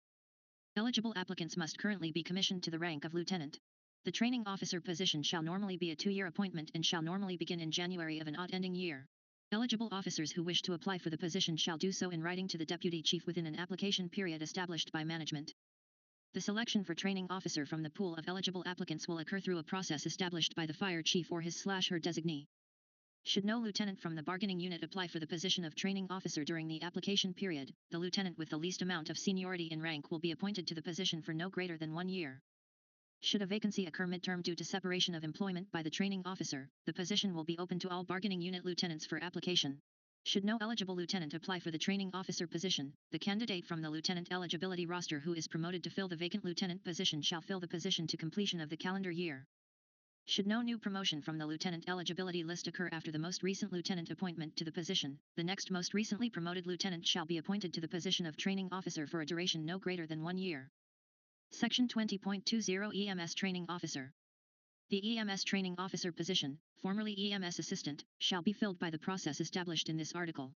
Eligible applicants must currently be commissioned to the rank of lieutenant. The training officer position shall normally be a 2-year appointment and shall normally begin in January of an odd-ending year. Eligible officers who wish to apply for the position shall do so in writing to the deputy chief within an application period established by management. The selection for training officer from the pool of eligible applicants will occur through a process established by the fire chief or his/her designee. Should no lieutenant from the bargaining unit apply for the position of training officer during the application period, the lieutenant with the least amount of seniority in rank will be appointed to the position for no greater than 1 year. Should a vacancy occur midterm due to separation of employment by the training officer, the position will be open to all bargaining unit lieutenants for application. Should no eligible lieutenant apply for the training officer position, the candidate from the lieutenant eligibility roster who is promoted to fill the vacant lieutenant position shall fill the position to completion of the calendar year. Should no new promotion from the lieutenant eligibility list occur after the most recent lieutenant appointment to the position, the next most recently promoted lieutenant shall be appointed to the position of training officer for a duration no greater than 1 year. Section 20.20 EMS Training Officer. The EMS Training Officer position, formerly EMS Assistant, shall be filled by the process established in this article.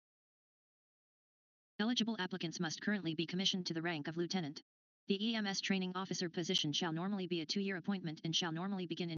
Eligible applicants must currently be commissioned to the rank of lieutenant. The EMS Training Officer position shall normally be a 2-year appointment and shall normally begin in